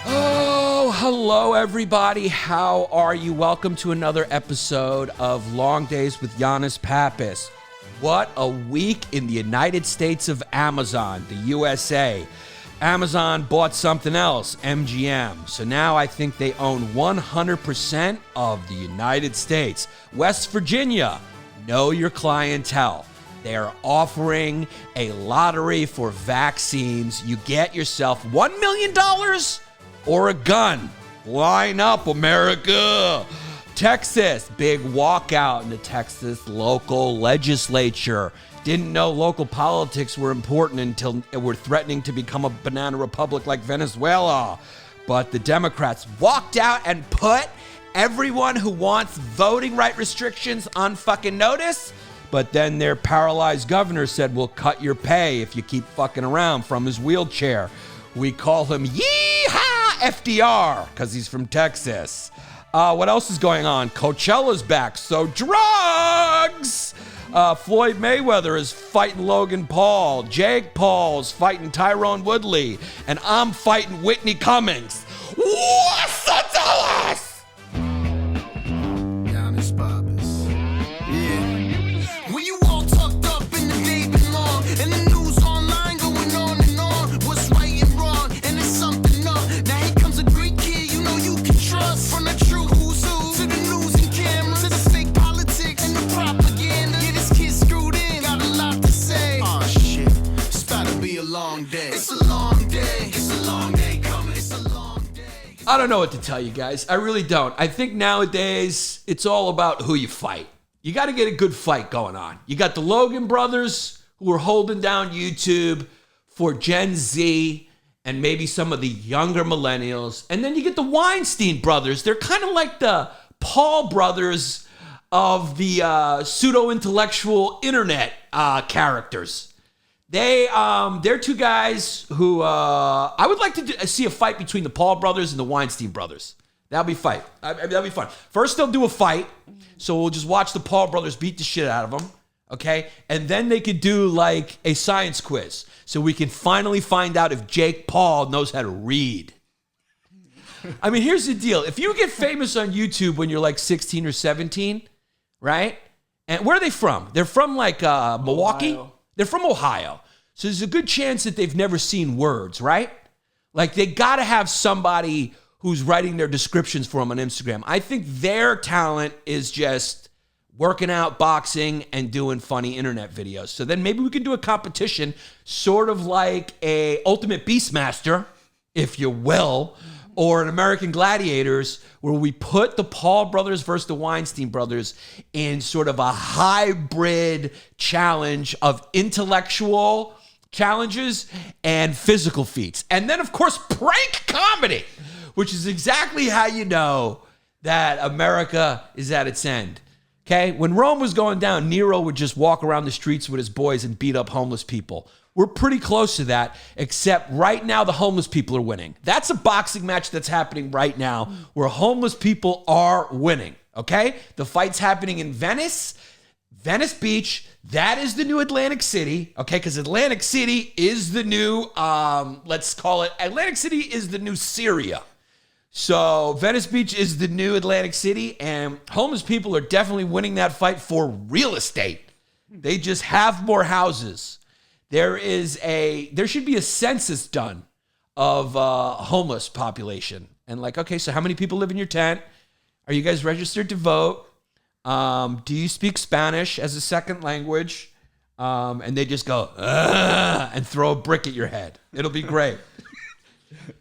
Oh, hello everybody. How are you? Welcome to another episode of LongDays with Yannis Pappas. What a week in the United States of Amazon, the USA. Amazon bought something else, MGM. So now I think they own 100% of the United States. West Virginia, know your clientele. They're offering a lottery for vaccines. You get yourself $1 million or a gun. Line up, America. Texas, big walkout in the Texas local legislature. Didn't know local politics were important until we're threatening to become a banana republic like Venezuela. But the Democrats walked out and put everyone who wants voting right restrictions on fucking notice. But then their paralyzed governor said, we'll cut your pay if you keep fucking around from his wheelchair. We call him Yeehaw FDR because he's from Texas. What else is going on? Coachella's back, so drugs! Floyd Mayweather is fighting Logan Paul. Jake Paul's fighting Tyrone Woodley. And I'm fighting Whitney Cummings. What's the Dallas? Yannis Pappas. Yeah. When you all tucked up in the day long, and the news online going on and on. What's right and wrong, and it's something up. Now here comes a great kid you know you can trust. From the true who's who to the news and cameras to the fake politics and the propaganda. Yeah, this kid screwed in, got a lot to say. Oh shit, it's about to be a long day. It's a long day. It's a long day coming. It's a long day. I don't know what to tell you guys. I really don't. I think nowadays it's all about who you fight. You got to get a good fight going on. You got the Logan brothers who are holding down YouTube for Gen Z and maybe some of the younger millennials. And then you get the Weinstein brothers. They're kind of like the Paul brothers of the pseudo-intellectual internet characters. They're two guys who I would like to see a fight between the Paul brothers and the Weinstein brothers. That'll be fight. That'll be fun. First, they'll do a fight. So we'll just watch the Paul brothers beat the shit out of them. Okay? And then they could do like a science quiz. So we can finally find out if Jake Paul knows how to read. I mean, here's the deal. If you get famous on YouTube when you're like 16 or 17, right? And where are they from? They're from like Milwaukee. Ohio. They're from Ohio. So there's a good chance that they've never seen words, right? Like they got to have somebody who's writing their descriptions for them on Instagram. I think their talent is just working out, boxing, and doing funny internet videos. So then maybe we can do a competition, sort of like a Ultimate Beastmaster, if you will, or an American Gladiators, where we put the Paul brothers versus the Weinstein brothers in sort of a hybrid challenge of intellectual challenges and physical feats. And then, of course, prank comedy, which is exactly how you know that America is at its end. Okay? When Rome was going down, Nero would just walk around the streets with his boys and beat up homeless people. We're pretty close to that, except right now the homeless people are winning. That's a boxing match that's happening right now where homeless people are winning. Okay? The fight's happening in Venice Beach. That is the new Atlantic City, okay? Because Atlantic City is the new, Atlantic City is the new Syria. So Venice Beach is the new Atlantic City, and homeless people are definitely winning that fight for real estate. They just have more houses. There should be a census done of homeless population. And like, okay, so how many people live in your tent? Are you guys registered to vote? Do you speak Spanish as a second language? And they just go, and throw a brick at your head. It'll be great.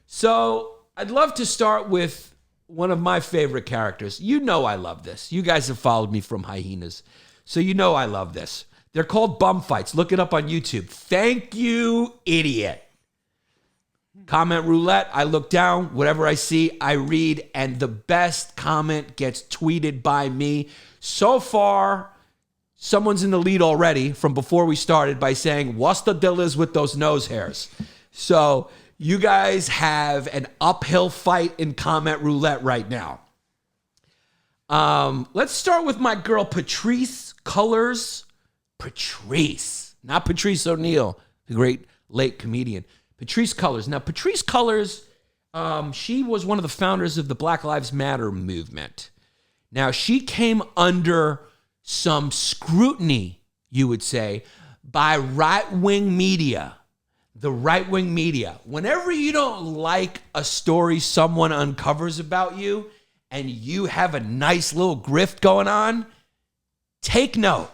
So I'd love to start with one of my favorite characters. You know I love this. You guys have followed me from Hyenas. So you know I love this. They're called bum fights. Look it up on YouTube. Thank you, idiot. Comment roulette. I look down. Whatever I see, I read. And the best comment gets tweeted by me. So far, someone's in the lead already from before we started by saying, what's the deal is with those nose hairs? So you guys have an uphill fight in comment roulette right now. Let's start with my girl, Patrice Cullers. Patrice, not Patrice O'Neal. the great late comedian, Patrice Cullers. Now, Patrice Cullers, she was one of the founders of the Black Lives Matter movement. Now, she came under some scrutiny, you would say, by right-wing media. The right-wing media. Whenever you don't like a story someone uncovers about you and you have a nice little grift going on, take note,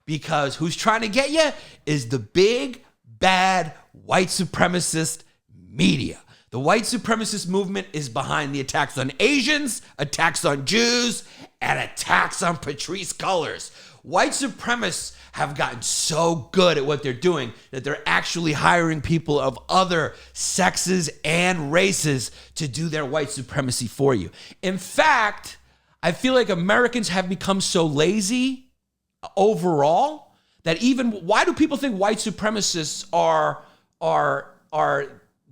because who's trying to get you is the big, bad, white supremacist media. The white supremacist movement is behind the attacks on Asians, attacks on Jews, and attacks on Patrice Cullers. White supremacists have gotten so good at what they're doing that they're actually hiring people of other sexes and races to do their white supremacy for you. In fact, I feel like Americans have become so lazy overall that even, why do people think white supremacists are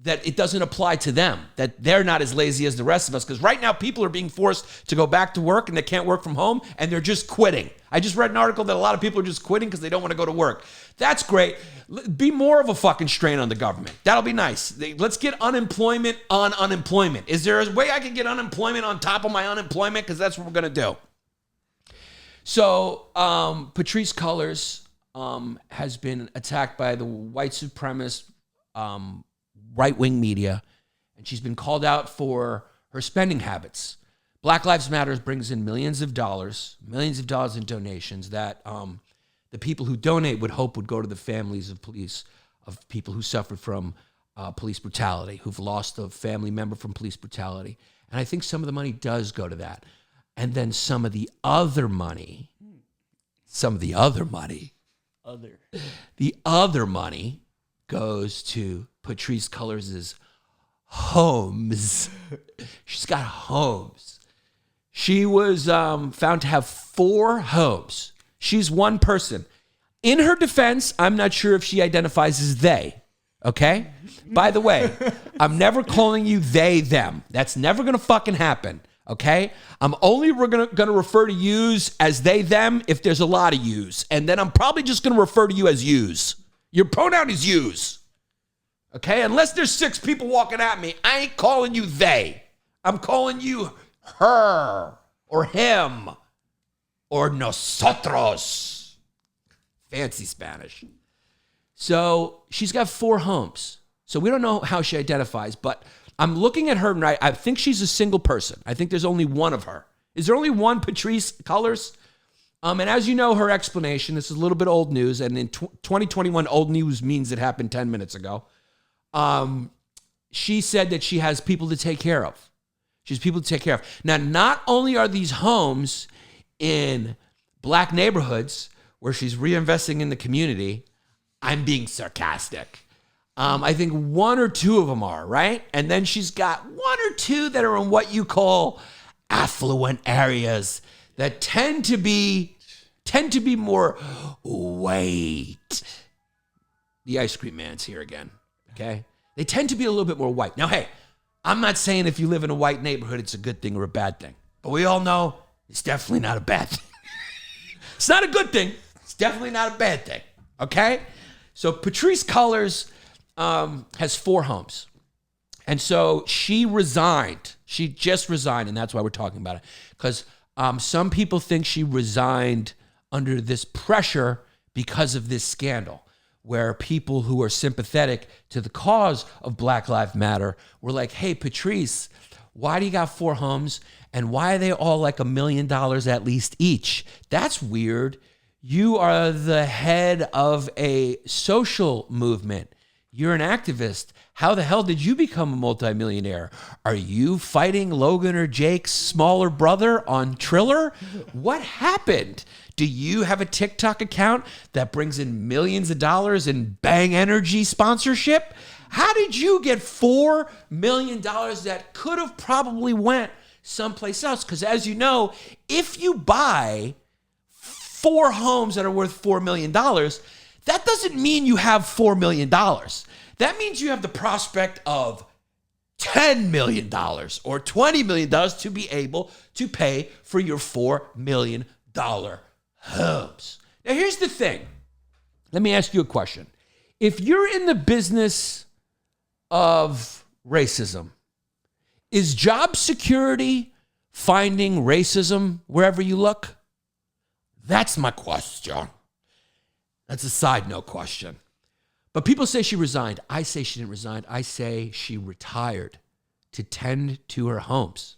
that it doesn't apply to them, that they're not as lazy as the rest of us? Because right now people are being forced to go back to work and they can't work from home and they're just quitting. I just read an article that a lot of people are just quitting because they don't want to go to work. That's great. Be more of a fucking strain on the government. That'll be nice. Let's get unemployment on unemployment. Is there a way I can get unemployment on top of my unemployment? Because that's what we're going to do. So Patrice Cullers has been attacked by the white supremacist right-wing media, and she's been called out for her spending habits. Black Lives Matter brings in millions of dollars in donations that the people who donate would hope would go to the families of people who suffered from police brutality, who've lost a family member from police brutality. And I think some of the money does go to that. And then some of the other money goes to Patrice Cullers' homes. She's got homes. She was found to have 4 homes. She's one person. In her defense, I'm not sure if she identifies as they, okay? By the way, I'm never calling you they, them. That's never going to fucking happen, okay? I'm only going to refer to yous as they, them if there's a lot of yous. And then I'm probably just going to refer to you as yous. Your pronoun is yous. Okay, unless there's 6 people walking at me, I ain't calling you they. I'm calling you her or him or nosotros. Fancy Spanish. So she's got 4 homes. So we don't know how she identifies, but I'm looking at her and I think she's a single person. I think there's only one of her. Is there only one Patrice Cullers? And as you know, her explanation, this is a little bit old news, and in 2021, old news means it happened 10 minutes ago. She said that she has people to take care of. She has people to take care of. Now, not only are these homes in black neighborhoods where she's reinvesting in the community, I'm being sarcastic. I think 1 or 2 of them are, right? And then she's got 1 or 2 that are in what you call affluent areas that tend to be more white. The ice cream man's here again. Okay? They tend to be a little bit more white. Now, hey, I'm not saying if you live in a white neighborhood, it's a good thing or a bad thing. But we all know it's definitely not a bad thing. It's not a good thing. It's definitely not a bad thing. Okay? So Patrice Cullers has 4 homes. And so she resigned. She just resigned, and that's why we're talking about it. Because some people think she resigned under this pressure because of this scandal, where people who are sympathetic to the cause of Black Lives Matter were like, hey, Patrice, why do you got 4 homes? And why are they all like $1 million at least each? That's weird. You are the head of a social movement. You're an activist. How the hell did you become a multimillionaire? Are you fighting Logan or Jake's smaller brother on Triller? What happened? Do you have a TikTok account that brings in millions of dollars in Bang Energy sponsorship? How did you get $4 million that could have probably went someplace else? Because as you know, if you buy 4 homes that are worth $4 million, that doesn't mean you have $4 million. That means you have the prospect of $10 million or $20 million to be able to pay for your $4 million homes. Now, here's the thing. Let me ask you a question. If you're in the business of racism, is job security finding racism wherever you look? That's my question. That's a side note question. But people say she resigned. I say she didn't resign. I say she retired to tend to her homes.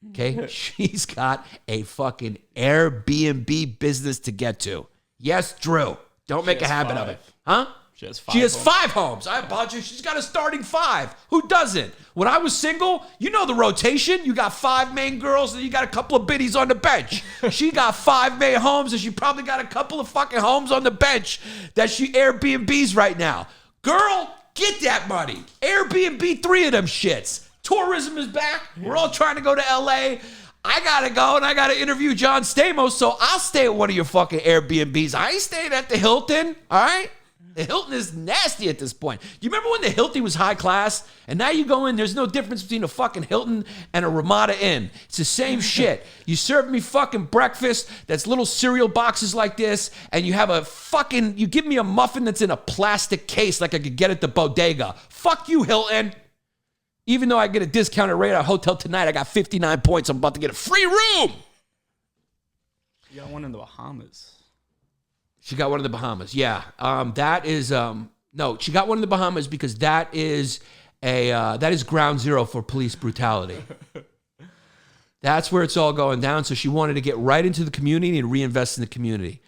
Okay? She's got a fucking Airbnb business to get to. Yes, Drew. Don't make a habit of it. Huh? She has 5 She has homes. 5 homes. I apologize. She's got a starting 5. Who doesn't? When I was single, you know the rotation. You got 5 main girls and you got a couple of biddies on the bench. She got 5 main homes and she probably got a couple of fucking homes on the bench that she Airbnbs right now. Girl, get that money. Airbnb 3 of them shits. Tourism is back. We're all trying to go to LA. I gotta go and I gotta interview John Stamos, so I'll stay at one of your fucking Airbnbs. I ain't staying at the Hilton, all right? The Hilton is nasty at this point. Do you remember when the Hilton was high class? And now you go in, there's no difference between a fucking Hilton and a Ramada Inn. It's the same shit. You serve me fucking breakfast that's little cereal boxes like this, and you have you give me a muffin that's in a plastic case like I could get at the bodega. Fuck you, Hilton. Even though I get a discounted rate at a hotel tonight, I got 59 points. I'm about to get a free room. You got one in the Bahamas. She got one in the Bahamas. Yeah. That is no, she got one in the Bahamas because that is ground zero for police brutality. That's where it's all going down. So she wanted to get right into the community and reinvest in the community.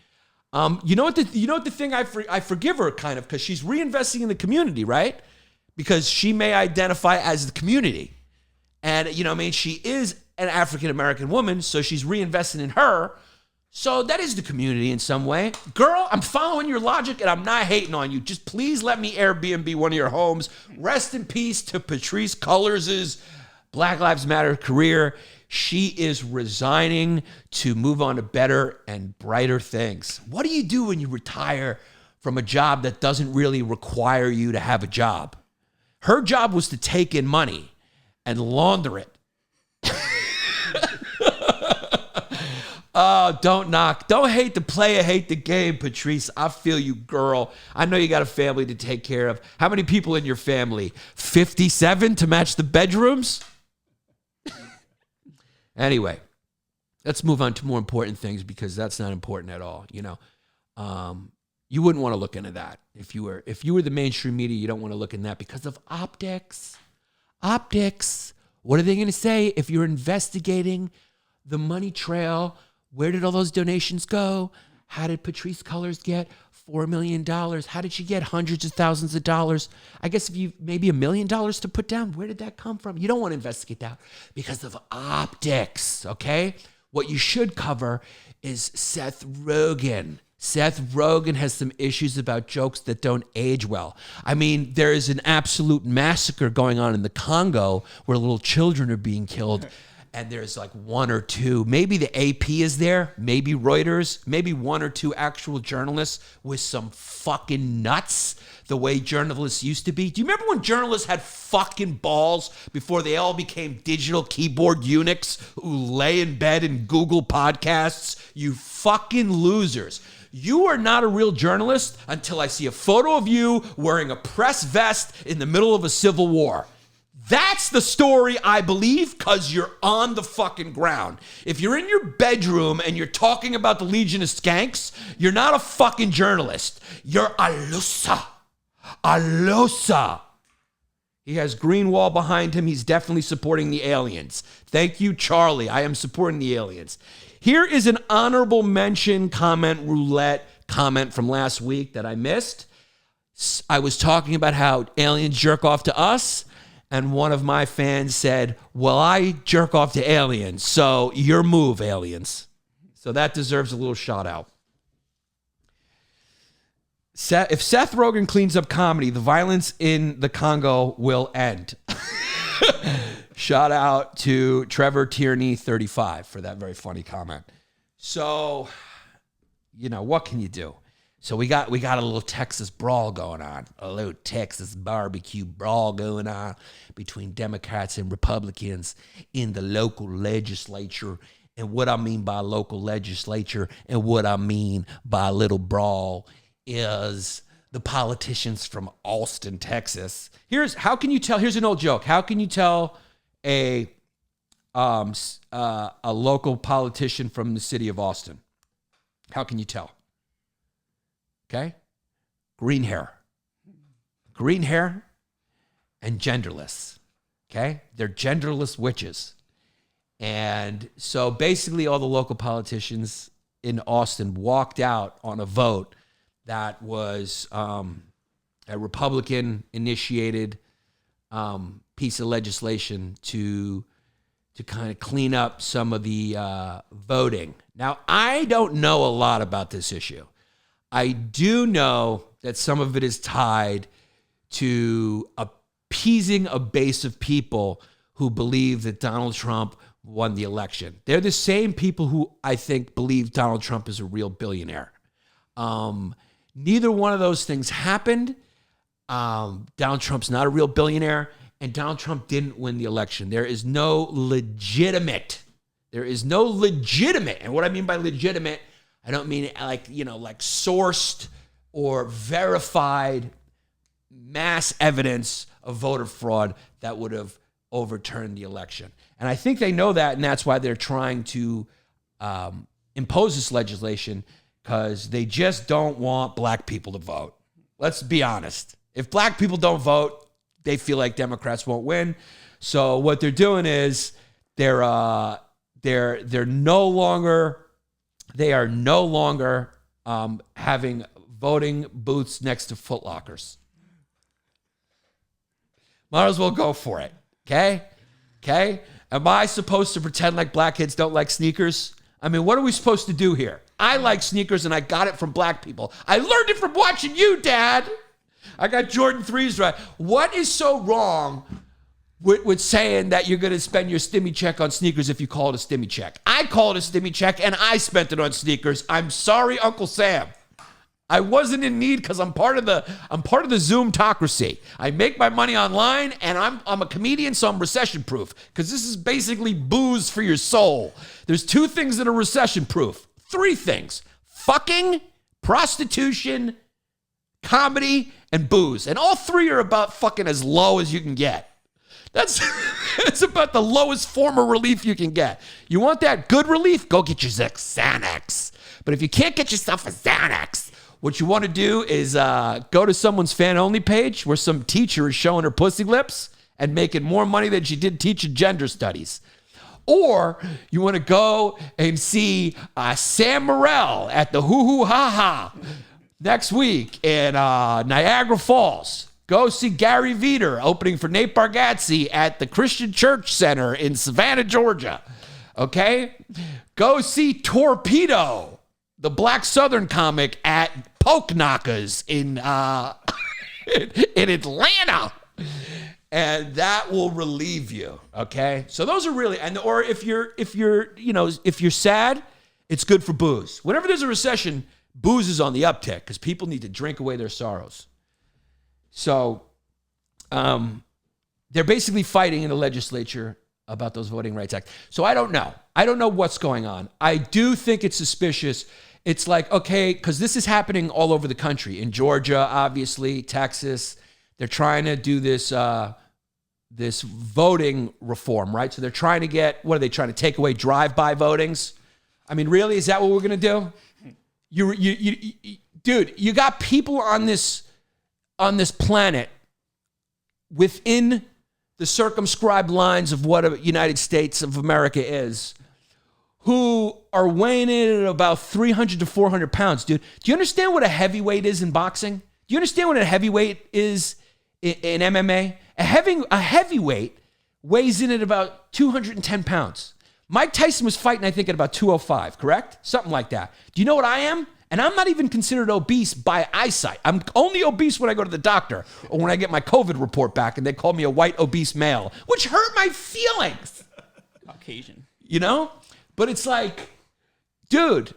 You know what the thing I forgive her kind of, because she's reinvesting in the community, right? Because she may identify as the community. And you know what I mean, she is an African American woman, so she's reinvesting in her. So that is the community in some way. Girl, I'm following your logic and I'm not hating on you. Just please let me Airbnb one of your homes. Rest in peace to Patrice Cullers' Black Lives Matter career. She is resigning to move on to better and brighter things. What do you do when you retire from a job that doesn't really require you to have a job? Her job was to take in money and launder it. Oh, don't hate the player, hate the game, Patrice. I feel you, girl. I know you got a family to take care of. How many people in your family? 57 to match the bedrooms? Anyway, let's move on to more important things because that's not important at all. You know, you wouldn't want to look into that if you were the mainstream media. You don't want to look in that because of optics. Optics. What are they going to say if you're investigating the money trail? Where did all those donations go? How did Patrice Cullers get $4 million? How did she get hundreds of thousands of dollars? I guess if you maybe $1 million to put down, where did that come from? You don't want to investigate that because of optics, okay? What you should cover is Seth Rogen. Seth Rogen has some issues about jokes that don't age well. I mean, there is an absolute massacre going on in the Congo where little children are being killed. And there's like 1 or 2, maybe the AP is there, maybe Reuters, maybe 1 or 2 actual journalists with some fucking nuts the way journalists used to be. Do you remember when journalists had fucking balls before they all became digital keyboard eunuchs who lay in bed and Google podcasts? You fucking losers. You are not a real journalist until I see a photo of you wearing a press vest in the middle of a civil war. That's the story I believe because you're on the fucking ground. If you're in your bedroom and you're talking about the Legion of Skanks, you're not a fucking journalist. You're a loser. A loser. He has green wall behind him. He's definitely supporting the aliens. Thank you, Charlie. I am supporting the aliens. Here is an honorable mention comment roulette comment from last week that I missed. I was talking about how aliens jerk off to us. And one of my fans said, well, I jerk off to aliens, so your move, aliens. So that deserves a little shout out. If Seth Rogen cleans up comedy, the violence in the Congo will end. Shout out to Trevor Tierney, 35, for that very funny comment. So, you know, what can you do? So we got a little Texas brawl going on, a little Texas barbecue brawl going on between Democrats and Republicans in the local legislature. And what I mean by local legislature and what I mean by a little brawl is the politicians from Austin, Texas. Here's an old joke. How can you tell a local politician from the city of Austin? How can you tell? Okay? Green hair and genderless. Okay? They're genderless witches. And so basically all the local politicians in Austin walked out on a vote that was a Republican-initiated piece of legislation to kind of clean up some of the voting. Now, I don't know a lot about this issue. I do know that some of it is tied to appeasing a base of people who believe that Donald Trump won the election. They're the same people who I think believe Donald Trump is a real billionaire. Neither one of those things happened. Donald Trump's not a real billionaire, and Donald Trump didn't win the election. There is no legitimate. And what I mean by legitimate, I don't mean like sourced or verified mass evidence of voter fraud that would have overturned the election. And I think they know that, and that's why they're trying to impose this legislation, because they just don't want black people to vote. Let's be honest. If black people don't vote, they feel like Democrats won't win. So what they're doing is they are no longer having voting booths next to Foot Lockers. Might as well go for it. Okay? Am I supposed to pretend like black kids don't like sneakers? I mean, what are we supposed to do here? I like sneakers, and I got it from black people. I learned it from watching you, Dad. I got Jordan 3s right. What is so wrong with saying that you're going to spend your stimmy check on sneakers if you call it a stimmy check? I call it a stimmy check, and I spent it on sneakers. I'm sorry, Uncle Sam. I wasn't in need because I'm part of the Zoomtocracy. I make my money online, and I'm a comedian, so I'm recession proof, because this is basically booze for your soul. There's 2 things that are recession proof. 3 things: fucking, prostitution, comedy, and booze. And all 3 are about fucking as low as you can get. That's it's about the lowest form of relief you can get. You want that good relief? Go get yourself Xanax. But if you can't get yourself a Xanax, what you want to do is go to someone's fan-only page where some teacher is showing her pussy lips and making more money than she did teaching gender studies. Or you want to go and see Sam Morril at the Hoo Hoo Ha Ha next week in Niagara Falls. Go see Gary Veeder opening for Nate Bargatze at the Christian Church Center in Savannah, Georgia. Okay? Go see Torpedo, the Black Southern comic, at Poke Knockers in Atlanta. And that will relieve you, okay? So those are really, or if you're sad, it's good for booze. Whenever there's a recession, booze is on the uptick because people need to drink away their sorrows. So they're basically fighting in the legislature about those Voting Rights Act. So I don't know. I don't know what's going on. I do think it's suspicious. It's like, okay, because this is happening all over the country. In Georgia, obviously, Texas. They're trying to do this this voting reform, right? So they're trying to get, what are they trying to take away? Drive-by votings? I mean, really? Is that what we're going to do? Dude, you got people on this planet within the circumscribed lines of what a United States of America is, who are weighing in at about 300 to 400 pounds, dude. Do you understand what a heavyweight is in boxing? Do you understand what a heavyweight is in MMA? A heavyweight weighs in at about 210 pounds. Mike Tyson was fighting, I think, at about 205, correct? Something like that. Do you know what I am? And I'm not even considered obese by eyesight. I'm only obese when I go to the doctor or when I get my COVID report back and they call me a white obese male, which hurt my feelings. Caucasian. You know? But it's like, dude,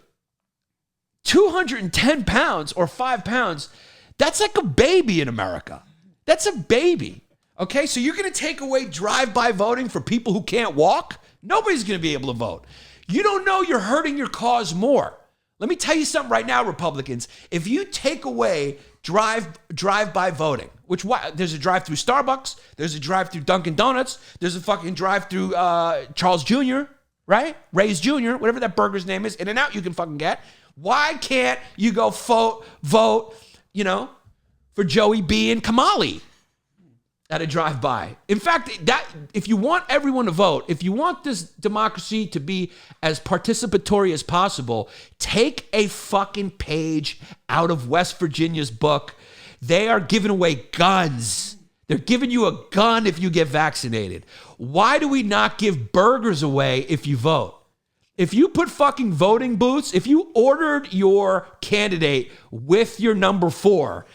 210 pounds or 5 pounds, that's like a baby in America. That's a baby. Okay, so you're going to take away drive-by voting for people who can't walk? Nobody's going to be able to vote. You don't know you're hurting your cause more. Let me tell you something right now, Republicans. If you take away drive-by voting. There's a drive-through Starbucks. There's a drive-through Dunkin' Donuts. There's a fucking drive-through Charles Jr., right? Ray's Jr., whatever that burger's name is. In-N-Out you can fucking get. Why can't you go vote, for Joey B and Kamali at a drive-by? In fact, if you want everyone to vote, if you want this democracy to be as participatory as possible, take a fucking page out of West Virginia's book. They are giving away guns. They're giving you a gun if you get vaccinated. Why do we not give burgers away if you vote? If you put fucking voting booths, if you ordered your candidate with your number 4,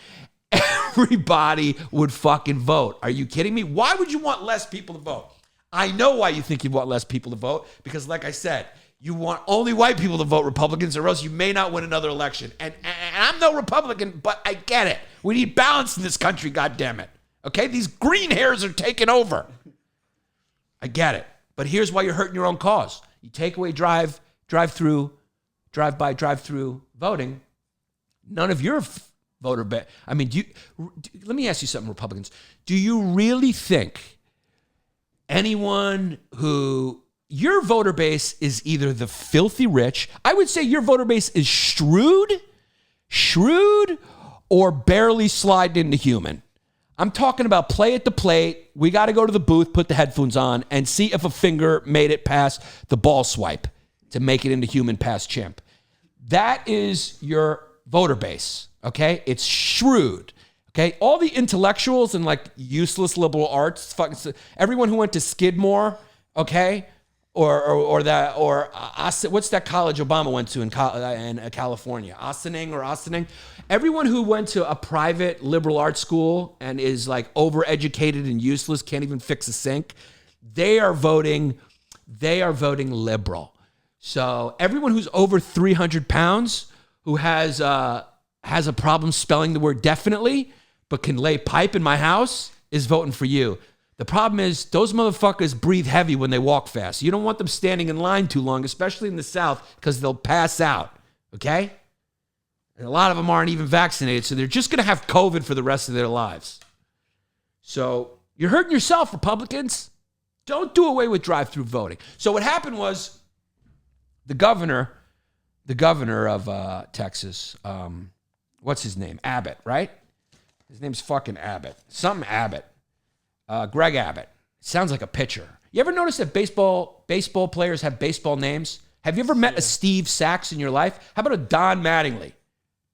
everybody would fucking vote. Are you kidding me? Why would you want less people to vote? I know why you think you want less people to vote, because like I said, you want only white people to vote Republicans, or else you may not win another election. And I'm no Republican, but I get it. We need balance in this country, goddammit. Okay? These green hairs are taking over. I get it. But here's why you're hurting your own cause. You take away drive-by, drive-through voting. None of your voter base. I mean, let me ask you something, Republicans. Do you really think anyone your voter base is either the filthy rich? I would say your voter base is shrewd, or barely sliding into human. I'm talking about play at the plate. We got to go to the booth, put the headphones on, and see if a finger made it past the ball swipe to make it into human past chimp. That is your voter base, okay? It's shrewd, okay? All the intellectuals and like useless liberal arts, everyone who went to Skidmore, okay? Or what's that college Obama went to in California? Ossining. Everyone who went to a private liberal arts school and is like overeducated and useless, can't even fix a sink, they are voting liberal. So everyone who's over 300 pounds who has a problem spelling the word definitely, but can lay pipe in my house is voting for you. The problem is those motherfuckers breathe heavy when they walk fast. You don't want them standing in line too long, especially in the South, because they'll pass out, okay? And a lot of them aren't even vaccinated, so they're just going to have COVID for the rest of their lives. So you're hurting yourself, Republicans. Don't do away with drive-through voting. So what happened was the governor of Texas, what's his name? Abbott, right? His name's fucking Abbott. Something Abbott. Greg Abbott. Sounds like a pitcher. You ever notice that baseball players have baseball names? Have you ever met a Steve Sachs in your life? How about a Don Mattingly?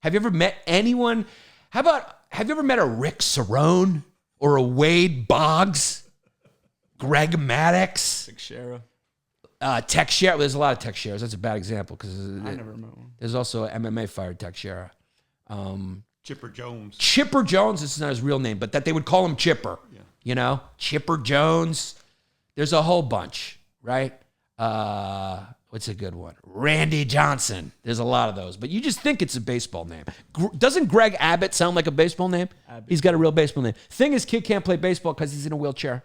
Have you ever met anyone? Have you ever met a Rick Cerrone or a Wade Boggs? Greg Maddux? Teixeira. There's a lot of Teixeiras. That's a bad example because I never met one. There's also an MMA fighter, Teixeira. Chipper Jones. Chipper Jones. This is not his real name, but that they would call him Chipper. Yeah. You know, Chipper Jones. There's a whole bunch, right? What's a good one? Randy Johnson. There's a lot of those, but you just think it's a baseball name. Doesn't Greg Abbott sound like a baseball name? Abbott. He's got a real baseball name. Thing is, kid can't play baseball because he's in a wheelchair.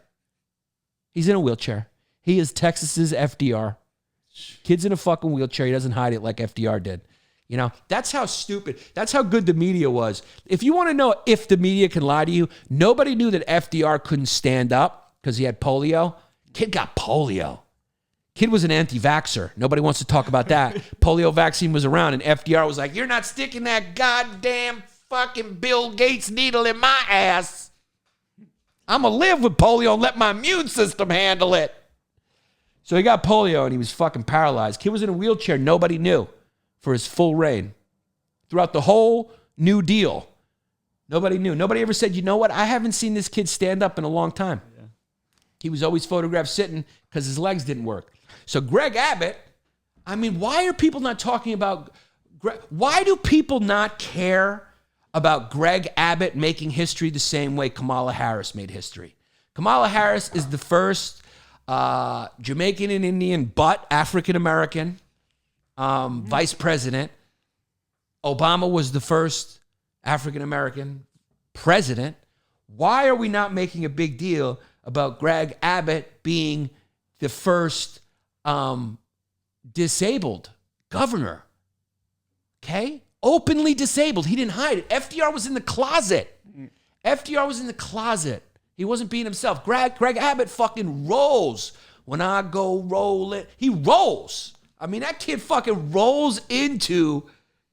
He's in a wheelchair. He is Texas's FDR. Kid's in a fucking wheelchair. He doesn't hide it like FDR did. You know, that's how stupid, that's how good the media was. If you want to know if the media can lie to you, nobody knew that FDR couldn't stand up because he had polio. Kid got polio. Kid was an anti-vaxxer. Nobody wants to talk about that. Polio vaccine was around, and FDR was like, you're not sticking that goddamn fucking Bill Gates needle in my ass. I'm going to live with polio and let my immune system handle it. So he got polio, and he was fucking paralyzed. Kid was in a wheelchair. Nobody knew for his full reign. Throughout the whole New Deal, nobody knew. Nobody ever said, you know what? I haven't seen this kid stand up in a long time. Yeah. He was always photographed sitting because his legs didn't work. So Greg Abbott, I mean, why are people not talking about, why do people not care about Greg Abbott making history the same way Kamala Harris made history? Kamala Harris is the first Jamaican and Indian but African-American vice president. Obama was the first African-American president. Why are we not making a big deal about Greg Abbott being the first disabled governor? Okay? Openly disabled. He didn't hide it. FDR was in the closet. FDR was in the closet. He wasn't being himself. Greg Abbott fucking rolls. When I go rolling, he rolls. I mean, that kid fucking rolls to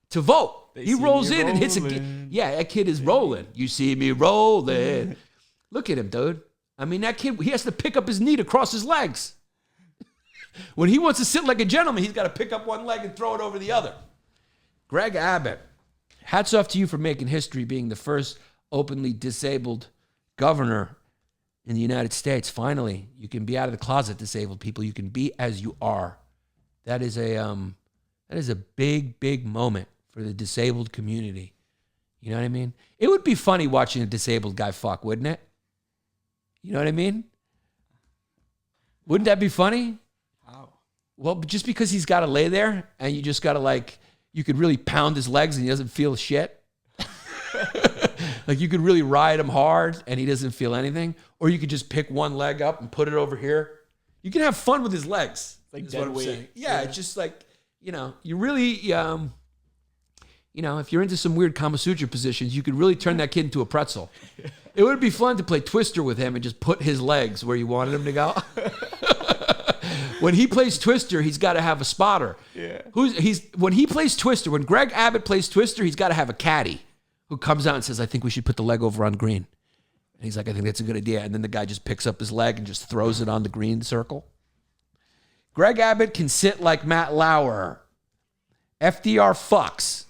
vote. He rolls in and hits a... Yeah, that kid is rolling. You see me rolling. Look at him, dude. I mean, that kid, he has to pick up his knee to cross his legs. When he wants to sit like a gentleman, he's got to pick up one leg and throw it over the other. Greg Abbott, hats off to you for making history, being the first openly disabled governor in the United States. Finally, you can be out of the closet, disabled people. You can be as you are. That is a big, big moment for the disabled community. You know what I mean? It would be funny watching a disabled guy fuck, wouldn't it? You know what I mean? Wouldn't that be funny? How? Well, just because he's got to lay there and you just got to like, you could really pound his legs and he doesn't feel shit. Like you could really ride him hard and he doesn't feel anything. Or you could just pick one leg up and put it over here. You can have fun with his legs. Like is dead what I'm weight. saying. Yeah, it's just like, you know, you really, you know, if you're into some weird Kama Sutra positions, you could really turn that kid into a pretzel. It would be fun to play Twister with him and just put his legs where you wanted him to go. When he plays Twister, he's got to have a spotter. Yeah. When he plays Twister, when Greg Abbott plays Twister, he's got to have a caddy who comes out and says, I think we should put the leg over on green. And he's like, I think that's a good idea. And then the guy just picks up his leg and just throws it on the green circle. Greg Abbott can sit like Matt Lauer. FDR fucks.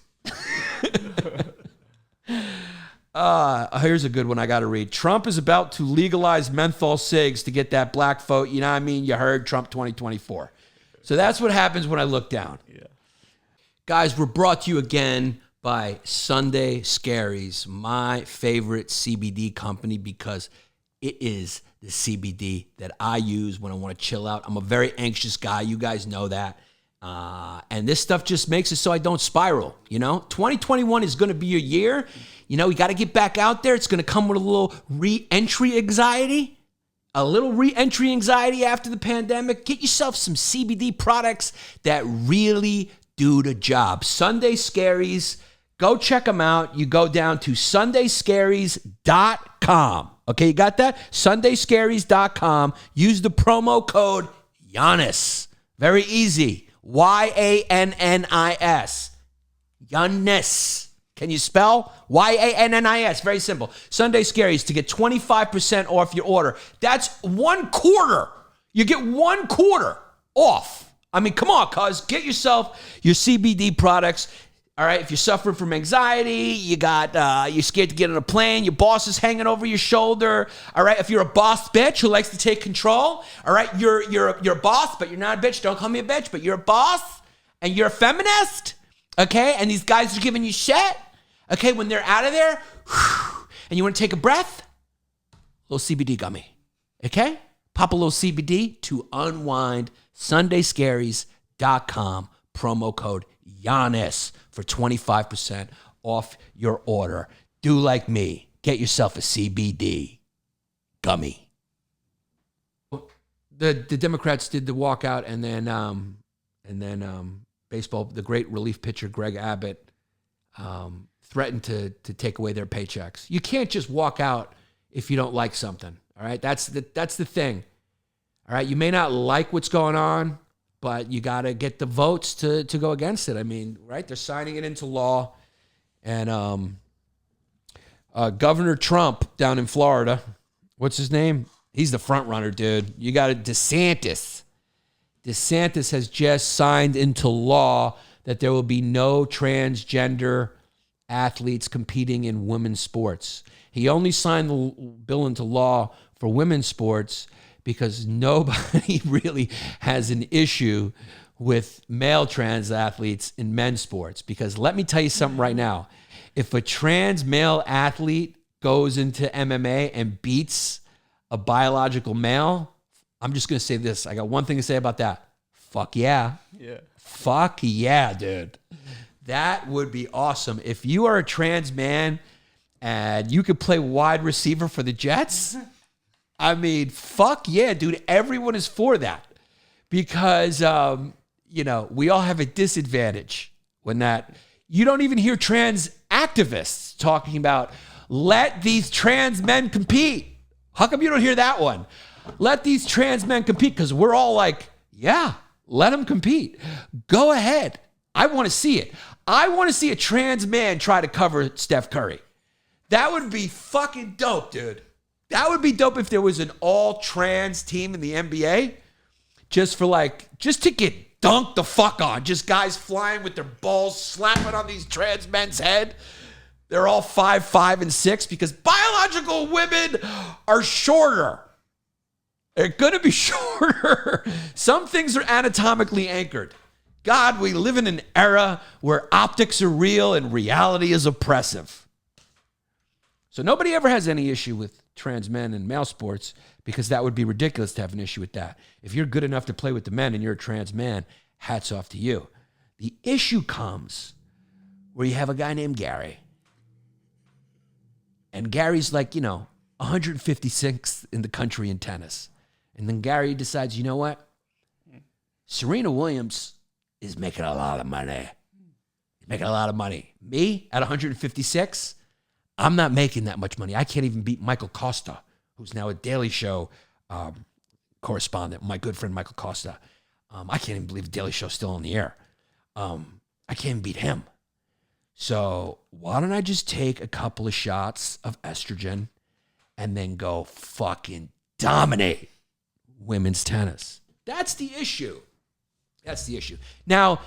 Here's a good one I got to read. Trump is about to legalize menthol cigs to get that black vote. You know what I mean? You heard Trump 2024. So that's what happens when I look down. Yeah. Guys, we're brought to you again by Sunday Scaries, my favorite CBD company because it is the CBD that I use when I want to chill out. I'm a very anxious guy. You guys know that. And this stuff just makes it so I don't spiral, you know? 2021 is going to be your year. You know, we got to get back out there. It's going to come with a little re-entry anxiety. A little re-entry anxiety after the pandemic. Get yourself some CBD products that really do the job. Sunday Scaries. Go check them out. You go down to sundayscaries.com. Okay, you got that? sundayscaries.com. Use the promo code Yannis. Very easy. Yannis. Yannis. Can you spell? Yannis. Very simple. Sunday Scaries to get 25% off your order. That's 1/4. You get 1/4 off. I mean, come on, cuz. Get yourself your CBD products. All right, if you're suffering from anxiety, you're scared to get on a plane, your boss is hanging over your shoulder. All right, if you're a boss bitch who likes to take control, all right, you're a boss, but you're not a bitch. Don't call me a bitch, but you're a boss and you're a feminist, okay? And these guys are giving you shit, okay? When they're out of there, and you want to take a breath, a little CBD gummy, okay? Pop a little CBD to unwind. sundayscaries.com, promo code Yannis for 25% off your order. Do like me. Get yourself a CBD gummy. The Democrats did the walkout, and then baseball, the great relief pitcher Greg Abbott threatened to take away their paychecks. You can't just walk out if you don't like something. All right, that's the thing. All right, you may not like what's going on, but you got to get the votes to go against it. I mean, right? They're signing it into law. And Governor Trump down in Florida, what's his name? He's the front runner, dude. You got DeSantis. DeSantis has just signed into law that there will be no transgender athletes competing in women's sports. He only signed the bill into law for women's sports because nobody really has an issue with male trans athletes in men's sports. Because let me tell you something right now. If a trans male athlete goes into MMA and beats a biological male, I'm just going to say this. I got one thing to say about that. Fuck yeah. Yeah. Fuck yeah, dude. That would be awesome. If you are a trans man and you could play wide receiver for the Jets, I mean, fuck yeah, dude. Everyone is for that because, we all have a disadvantage when that, You don't even hear trans activists talking about let these trans men compete. How come you don't hear that one? Let these trans men compete, because we're all like, yeah, let them compete. Go ahead. I want to see it. I want to see a trans man try to cover Steph Curry. That would be fucking dope, dude. That would be dope if there was an all-trans team in the NBA just to get dunked the fuck on. Just guys flying with their balls slapping on these trans men's head. They're all 5'5" and 6 because biological women are shorter. They're going to be shorter. Some things are anatomically anchored. God, we live in an era where optics are real and reality is oppressive. So nobody ever has any issue with trans men in male sports because that would be ridiculous to have an issue with that. If you're good enough to play with the men and you're a trans man, hats off to you. The issue comes where you have a guy named Gary. And Gary's like, 156th in the country in tennis. And then Gary decides, you know what? Serena Williams is making a lot of money. He's making a lot of money. Me, at 156, I'm not making that much money. I can't even beat Michael Costa, who's now a Daily Show correspondent, my good friend Michael Costa. I can't even believe the Daily Show's still on the air. I can't even beat him. So why don't I just take a couple of shots of estrogen and then go fucking dominate women's tennis? That's the issue. That's the issue. Now,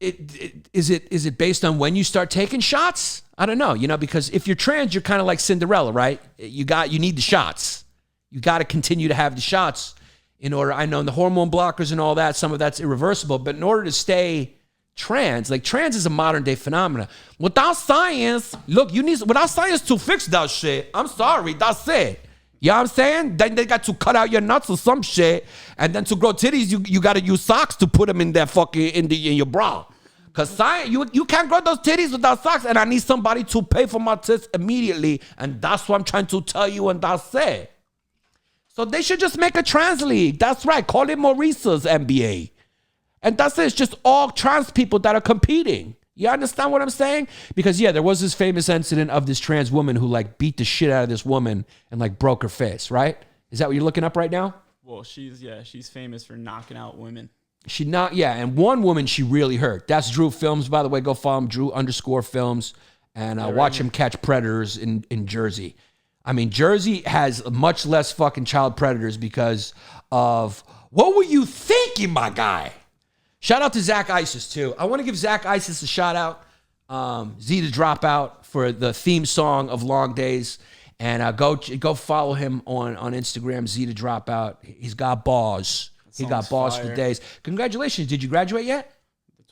is it based on when you start taking shots? I don't know, because if you're trans, you're kind of like Cinderella, right? You need the shots. You got to continue to have the shots in order. I know the hormone blockers and all that, some of that's irreversible, but in order to stay trans, like trans is a modern day phenomenon. Without science, look, without science to fix that shit. I'm sorry, that's it. You know what I'm saying? Then they got to cut out your nuts or some shit, and then to grow titties, you got to use socks to put them in that fucking in your bra. Cause science, you can't grow those titties without socks, and I need somebody to pay for my tits immediately, and that's what I'm trying to tell you, and that's it. So they should just make a trans league. That's right. Call it Maurice's NBA. And that's it. It's just all trans people that are competing. You understand what I'm saying? Because, there was this famous incident of this trans woman who, beat the shit out of this woman and, broke her face, right? Is that what you're looking up right now? Well, she's famous for knocking out women. And one woman she really hurt. That's Drew Films, by the way. Go follow him, Drew_films, and watch him catch predators in Jersey. I mean, Jersey has much less fucking child predators because of, what were you thinking, my guy? Shout out to Zach Isis, too. I want to give Zach Isis a shout out. Z the Dropout for the theme song of LongDays. And go follow him on Instagram, Z the Dropout. He's got balls. He got balls for days. Congratulations. Did you graduate yet? The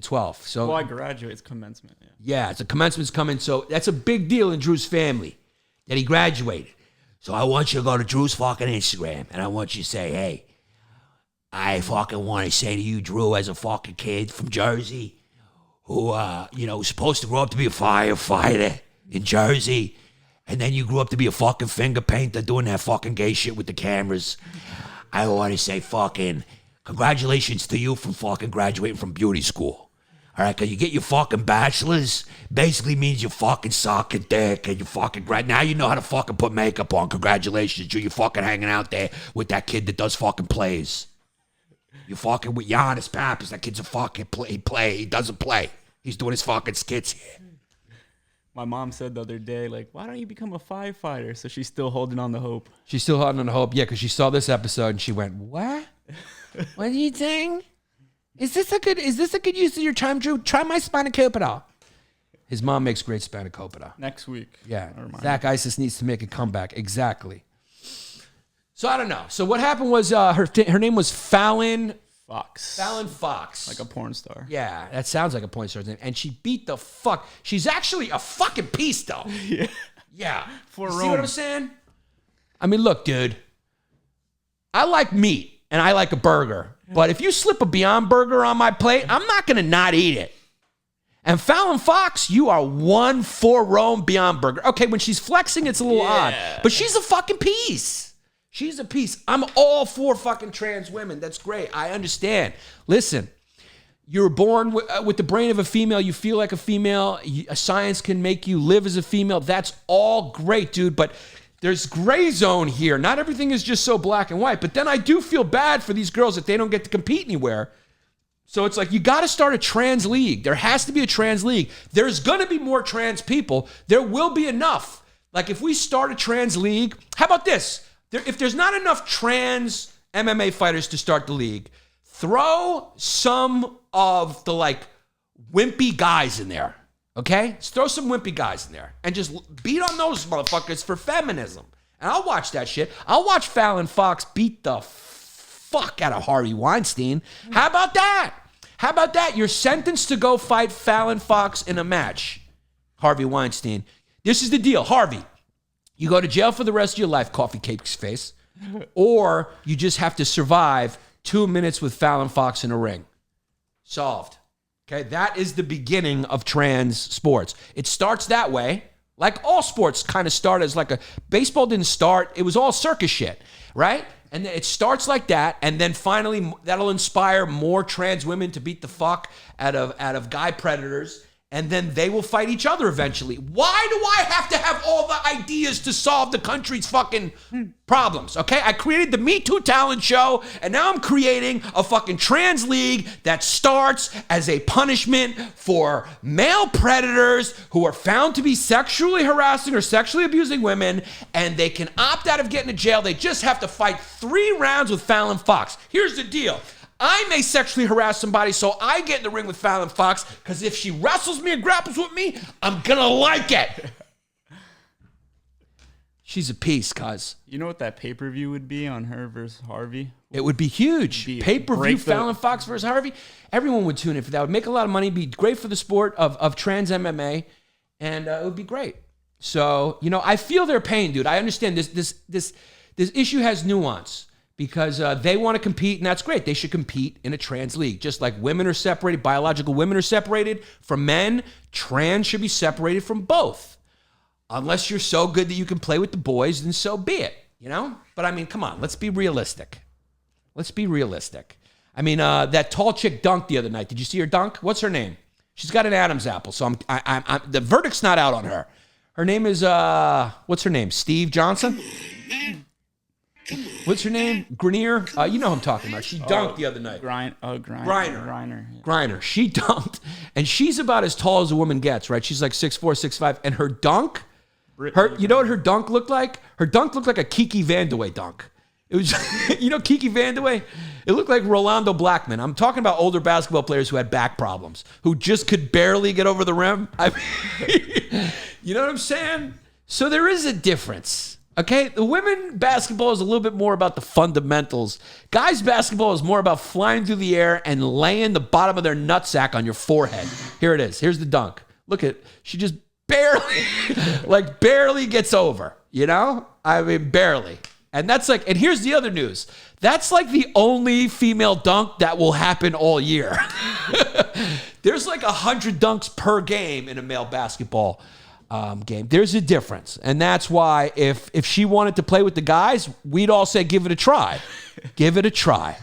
12th. So, well, I graduate. It's commencement. Yeah, it's a commencement's coming. So that's a big deal in Drew's family that he graduated. So I want you to go to Drew's fucking Instagram and I want you to say, hey, I fucking want to say to you, Drew, as a fucking kid from Jersey who, was supposed to grow up to be a firefighter in Jersey, and then you grew up to be a fucking finger painter doing that fucking gay shit with the cameras. I want to say fucking congratulations to you from fucking graduating from beauty school. All right, because you get your fucking bachelor's, basically means you fucking suck a dick and you fucking now you know how to fucking put makeup on. Congratulations, Drew. You're fucking hanging out there with that kid that does fucking plays. You're fucking with Yannis Pappas. That kid's a fucking play. He doesn't play. He's doing his fucking skits here. My mom said the other day, why don't you become a firefighter? So she's still holding on the hope. She's still holding on the hope, because she saw this episode and she went, what? What are you saying? Is this a good use of your time, Drew? Try my spanakopita. His mom makes great spanakopita. Next week. Yeah. Zach Isis needs to make a comeback. Exactly. So I don't know. So what happened was her name was Fallon Fox. Fallon Fox. Like a porn star. Yeah, that sounds like a porn star's name. And she beat the fuck. She's actually a fucking piece, though. Yeah. Yeah. For you Rome. see what I'm saying? I mean, look, dude. I like meat and I like a burger. But if you slip a Beyond Burger on my plate, I'm not going to not eat it. And Fallon Fox, you are one for Rome Beyond Burger. Okay, when she's flexing, it's a little odd. But she's a fucking piece. She's a piece. I'm all for fucking trans women. That's great. I understand. Listen, you're born with the brain of a female. You feel like a female. Science can make you live as a female. That's all great, dude. But there's gray zone here. Not everything is just so black and white. But then I do feel bad for these girls that they don't get to compete anywhere. So it's like, you got to start a trans league. There has to be a trans league. There's going to be more trans people. There will be enough. Like, if we start a trans league, how about this? If there's not enough trans MMA fighters to start the league, throw some of the, like, wimpy guys in there, okay? Just throw some wimpy guys in there and just beat on those motherfuckers for feminism. And I'll watch that shit. I'll watch Fallon Fox beat the fuck out of Harvey Weinstein. How about that? How about that? You're sentenced to go fight Fallon Fox in a match. Harvey Weinstein. This is the deal. Harvey, you go to jail for the rest of your life, coffee cake's face, or you just have to survive 2 minutes with Fallon Fox in a ring. Solved. Okay, that is the beginning of trans sports. It starts that way. Like all sports kind of start as like baseball didn't start. It was all circus shit, right? And then it starts like that, and then finally that'll inspire more trans women to beat the fuck out of guy predators, and then they will fight each other eventually. Why do I have to have all the ideas to solve the country's fucking problems, okay? I created the Me Too talent show, and now I'm creating a fucking trans league that starts as a punishment for male predators who are found to be sexually harassing or sexually abusing women, and they can opt out of getting to jail. They just have to fight 3 rounds with Fallon Fox. Here's the deal. I may sexually harass somebody, so I get in the ring with Fallon Fox, because if she wrestles me and grapples with me, I'm gonna like it. She's a piece, cuz. You know what that pay-per-view would be on her versus Harvey? It would be huge. Pay-per-view Fallon Fox versus Harvey. Everyone would tune in for that. It would make a lot of money, be great for the sport of trans MMA, and it would be great. So, I feel their pain, dude. I understand this issue has nuance. Because they want to compete, and that's great. They should compete in a trans league. Just like women are separated, biological women are separated from men, trans should be separated from both. Unless you're so good that you can play with the boys, then so be it, But I mean, come on, let's be realistic. Let's be realistic. I mean, that tall chick dunked the other night. Did you see her dunk? What's her name? She's got an Adam's apple, so I'm the verdict's not out on her. Her name is, what's her name? Steve Johnson? What's her name? Grenier? You know who I'm talking about. She dunked the other night. Griner. Yeah. Griner. She dunked, and she's about as tall as a woman gets, right? She's like 6'4", 6'5", and her dunk, you know what her dunk looked like? Her dunk looked like a Kiki Vandeweghe dunk. It was, Kiki Vandeweghe? It looked like Rolando Blackman. I'm talking about older basketball players who had back problems, who just could barely get over the rim. You know what I'm saying? So there is a difference. Okay, the women basketball is a little bit more about the fundamentals. Guys basketball is more about flying through the air and laying the bottom of their nutsack on your forehead. Here it is. Here's the dunk. Look at, she just barely gets over, I mean, barely. And that's like, and here's the other news. That's like the only female dunk that will happen all year. There's like 100 dunks per game in a male basketball game. There's a difference. And that's why if she wanted to play with the guys, we'd all say, give it a try. Give it a try.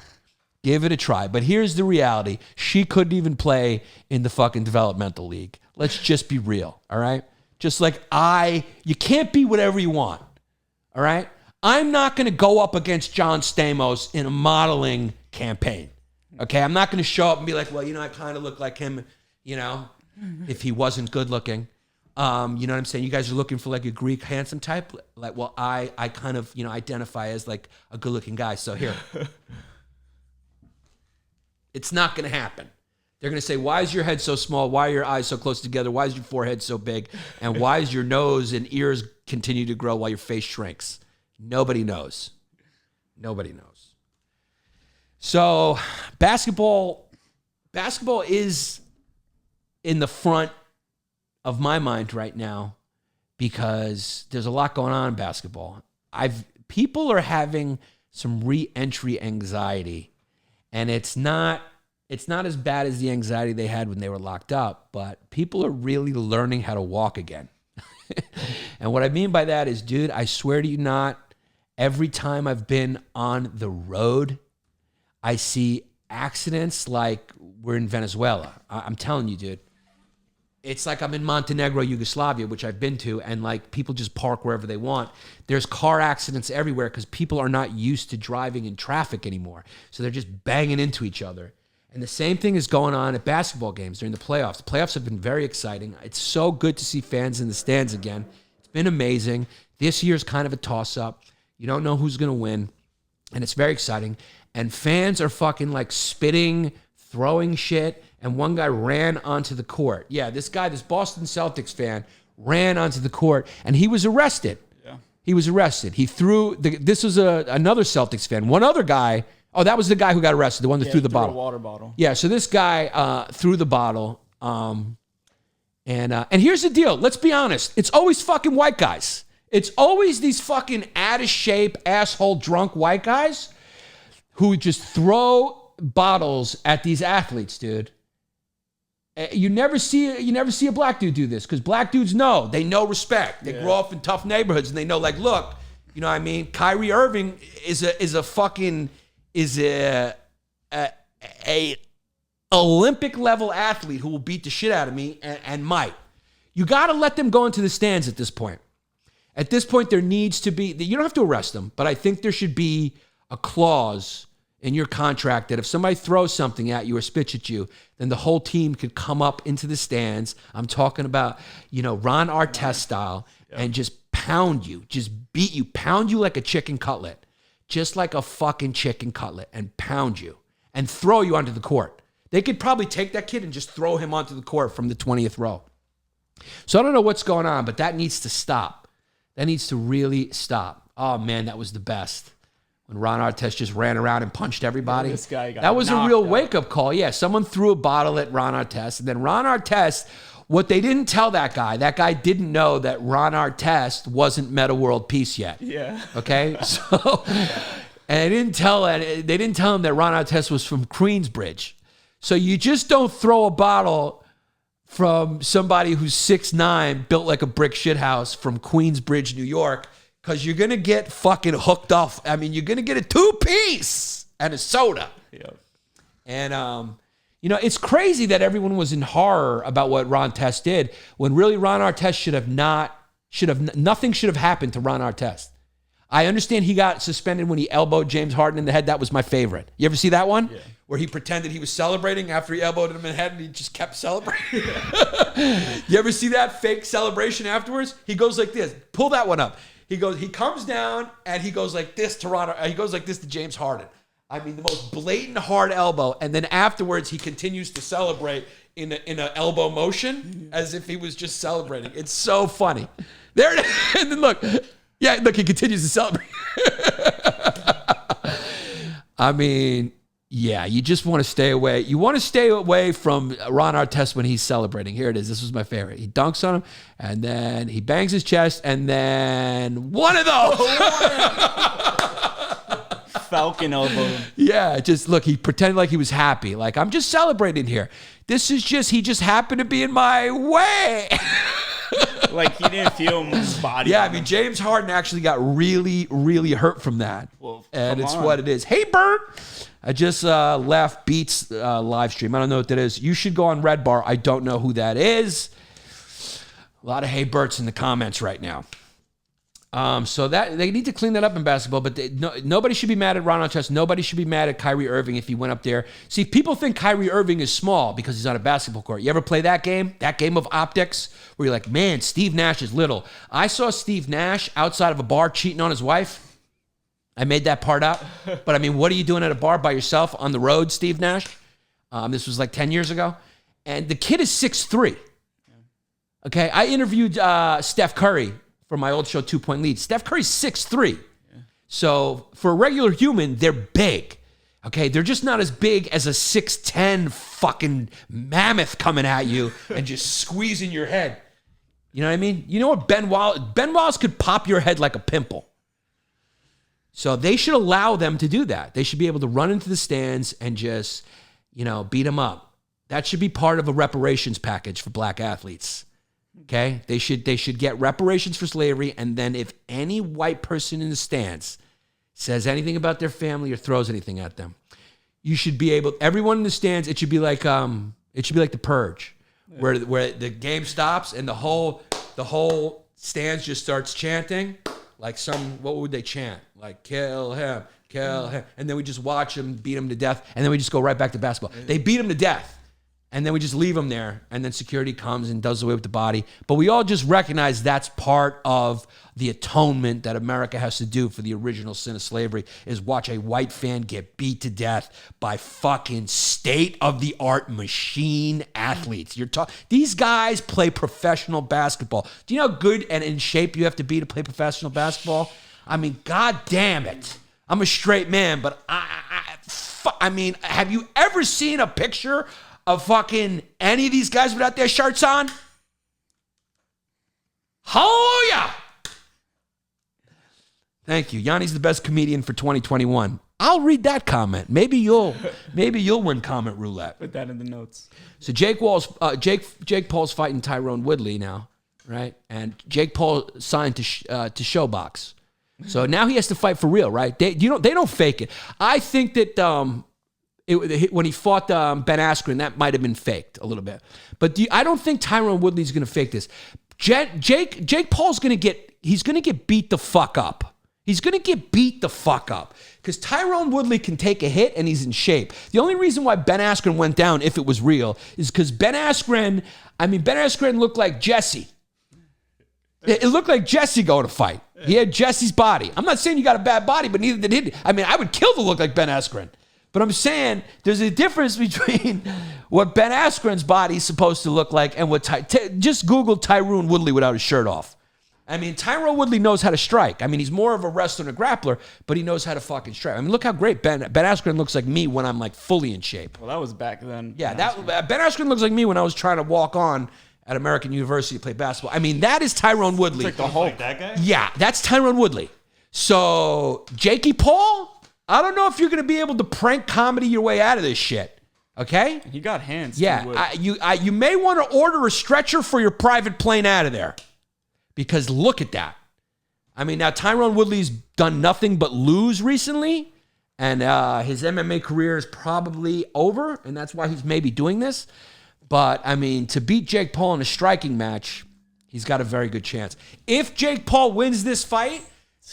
Give it a try. But here's the reality. She couldn't even play in the fucking developmental league. Let's just be real. All right. Just like you can't be whatever you want. All right. I'm not going to go up against John Stamos in a modeling campaign. Okay. I'm not going to show up and be like, well, I kind of look like him, if he wasn't good looking. You know what I'm saying? You guys are looking for like a Greek handsome type. Like, well, I kind of, identify as like a good looking guy. So here, it's not going to happen. They're going to say, why is your head so small? Why are your eyes so close together? Why is your forehead so big? And why is your nose and ears continue to grow while your face shrinks? Nobody knows. Nobody knows. So basketball is in the front of my mind right now because there's a lot going on in basketball. People are having some re-entry anxiety, and it's not as bad as the anxiety they had when they were locked up, but people are really learning how to walk again. And what I mean by that is, dude, I swear to you not, every time I've been on the road, I see accidents like we're in Venezuela. I'm telling you, dude. It's like I'm in Montenegro, Yugoslavia, which I've been to, and like people just park wherever they want. There's car accidents everywhere because people are not used to driving in traffic anymore. So they're just banging into each other. And the same thing is going on at basketball games during the playoffs. The playoffs have been very exciting. It's so good to see fans in the stands again. It's been amazing. This year's kind of a toss-up. You don't know who's going to win, and it's very exciting. And fans are fucking like spitting, throwing shit, and one guy ran onto the court. Yeah, this guy, this Boston Celtics fan, ran onto the court, and he was arrested. Yeah. He was arrested. He threw, this was another Celtics fan. One other guy, oh, that was the guy who got arrested, the one that threw the bottle. A water bottle. Yeah, so this guy threw the bottle. And here's the deal. Let's be honest. It's always fucking white guys. It's always these fucking out-of-shape, asshole, drunk white guys who just throw bottles at these athletes, dude. You never see a black dude do this because black dudes know respect. They grow up in tough neighborhoods and they know, like, look, you know what I mean? Kyrie Irving is a Olympic level athlete who will beat the shit out of me and might. You got to let them go into the stands at this point. At this point, there needs to be, you don't have to arrest them, but I think there should be a clause in your contract that if somebody throws something at you or spits at you, then the whole team could come up into the stands. I'm talking about, Ron Artest style, and just pound you, just beat you, pound you like a chicken cutlet, just like a fucking chicken cutlet, and pound you and throw you onto the court. They could probably take that kid and just throw him onto the court from the 20th row. So I don't know what's going on, but that needs to stop. That needs to really stop. Oh, man, that was the best. When Ron Artest just ran around and punched everybody. This guy got that was a real out. wake-up call. Yeah, someone threw a bottle at Ron Artest. And then Ron Artest, what they didn't tell that guy didn't know that Ron Artest wasn't Meta World Peace yet. Yeah. Okay? So, and they didn't tell him that Ron Artest was from Queensbridge. So you just don't throw a bottle from somebody who's 6'9", built like a brick shithouse from Queensbridge, New York, because you're going to get fucking hooked off. I mean, you're going to get a 2-piece and a soda. Yeah. And, it's crazy that everyone was in horror about what Ron Artest did when really Ron Artest nothing should have happened to Ron Artest. I understand he got suspended when he elbowed James Harden in the head. That was my favorite. You ever see that one? Yeah. Where he pretended he was celebrating after he elbowed him in the head and he just kept celebrating. You ever see that fake celebration afterwards? He goes like this. Pull that one up. He comes down and he goes like this to James Harden. I mean, the most blatant hard elbow. And then afterwards, he continues to celebrate in a elbow motion as if he was just celebrating. It's so funny. There it is. And then look, he continues to celebrate. I mean, yeah, you just want to stay away. You want to stay away from Ron Artest when he's celebrating. Here it is. This was my favorite. He dunks on him, and then he bangs his chest, and then one of those. Falcon elbow. Yeah, just look, he pretended like he was happy. Like, I'm just celebrating here. He just happened to be in my way. Like, he didn't feel his body. Yeah, I mean, James Harden actually got really, really hurt from that. Well, and it's what it is. Hey, Bert. I just left Beats live stream. I don't know what that is. You should go on Red Bar. I don't know who that is. A lot of Hey Berts in the comments right now. So that they need to clean that up in basketball, but nobody should be mad at Ron Artest. Nobody should be mad at Kyrie Irving if he went up there. See, people think Kyrie Irving is small because he's on a basketball court. You ever play that game of optics, where you're like, man, Steve Nash is little. I saw Steve Nash outside of a bar cheating on his wife. I made that part up. But I mean, what are you doing at a bar by yourself on the road, Steve Nash? This was like 10 years ago. And the kid is 6'3". Okay, I interviewed Steph Curry for my old show, 2 Point Lead. Steph Curry's 6'3". Yeah. So for a regular human, they're big. Okay, they're just not as big as a 6'10" fucking mammoth coming at you and just squeezing your head. You know what I mean? You know what Ben Wallace could pop your head like a pimple. So they should allow them to do that. They should be able to run into the stands and just, beat them up. That should be part of a reparations package for black athletes. Okay, they should get reparations for slavery, and then if any white person in the stands says anything about their family or throws anything at them, you should be able. Everyone in the stands. It should be like The Purge, where the game stops and the whole stands just starts chanting like what would they chant? Like kill him, and then we just watch them beat him to death, and then we just go right back to basketball. They beat him to death. And then we just leave him there, and then security comes and does away with the body. But we all just recognize that's part of the atonement that America has to do for the original sin of slavery, is watch a white fan get beat to death by fucking state-of-the-art machine athletes. These guys play professional basketball. Do you know how good and in shape you have to be to play professional basketball? I mean, God damn it. I'm a straight man, but I mean, have you ever seen a picture of fucking any of these guys without their shirts on? Hallelujah! Thank you. Yanni's the best comedian for 2021. I'll read that comment. Maybe you'll win comment roulette. Put that in the notes. So Jake Paul's fighting Tyrone Woodley now, right? And Jake Paul signed to Showbox. So now he has to fight for real, right? They don't fake it. I think that when he fought Ben Askren, that might have been faked a little bit. But I don't think Tyrone Woodley's going to fake this. Jake Paul's going to get beat the fuck up. He's going to get beat the fuck up because Tyrone Woodley can take a hit and he's in shape. The only reason why Ben Askren went down, if it was real, is because Ben Askren looked like Jesse. It looked like Jesse going to fight. He had Jesse's body. I'm not saying you got a bad body, but neither did he. I mean, I would kill to look like Ben Askren. But I'm saying there's a difference between what Ben Askren's body is supposed to look like and what just Google Tyrone Woodley without his shirt off. I mean, Tyrone Woodley knows how to strike. I mean, he's more of a wrestler and a grappler, but he knows how to fucking strike. I mean, look how great Ben Askren looks like me when I'm like fully in shape. Well, that was back then. Yeah, Ben Askren looks like me when I was trying to walk on at American University to play basketball. I mean, that is Tyrone Woodley. It's like the Hulk. Like that guy? Yeah, that's Tyrone Woodley. So, Jakey Paul, I don't know if you're going to be able to prank comedy your way out of this shit. Okay? He got hands. Yeah, you may want to order a stretcher for your private plane out of there. Because look at that. I mean, now Tyrone Woodley's done nothing but lose recently, and his MMA career is probably over, and that's why he's maybe doing this. But, I mean, to beat Jake Paul in a striking match, he's got a very good chance. If Jake Paul wins this fight,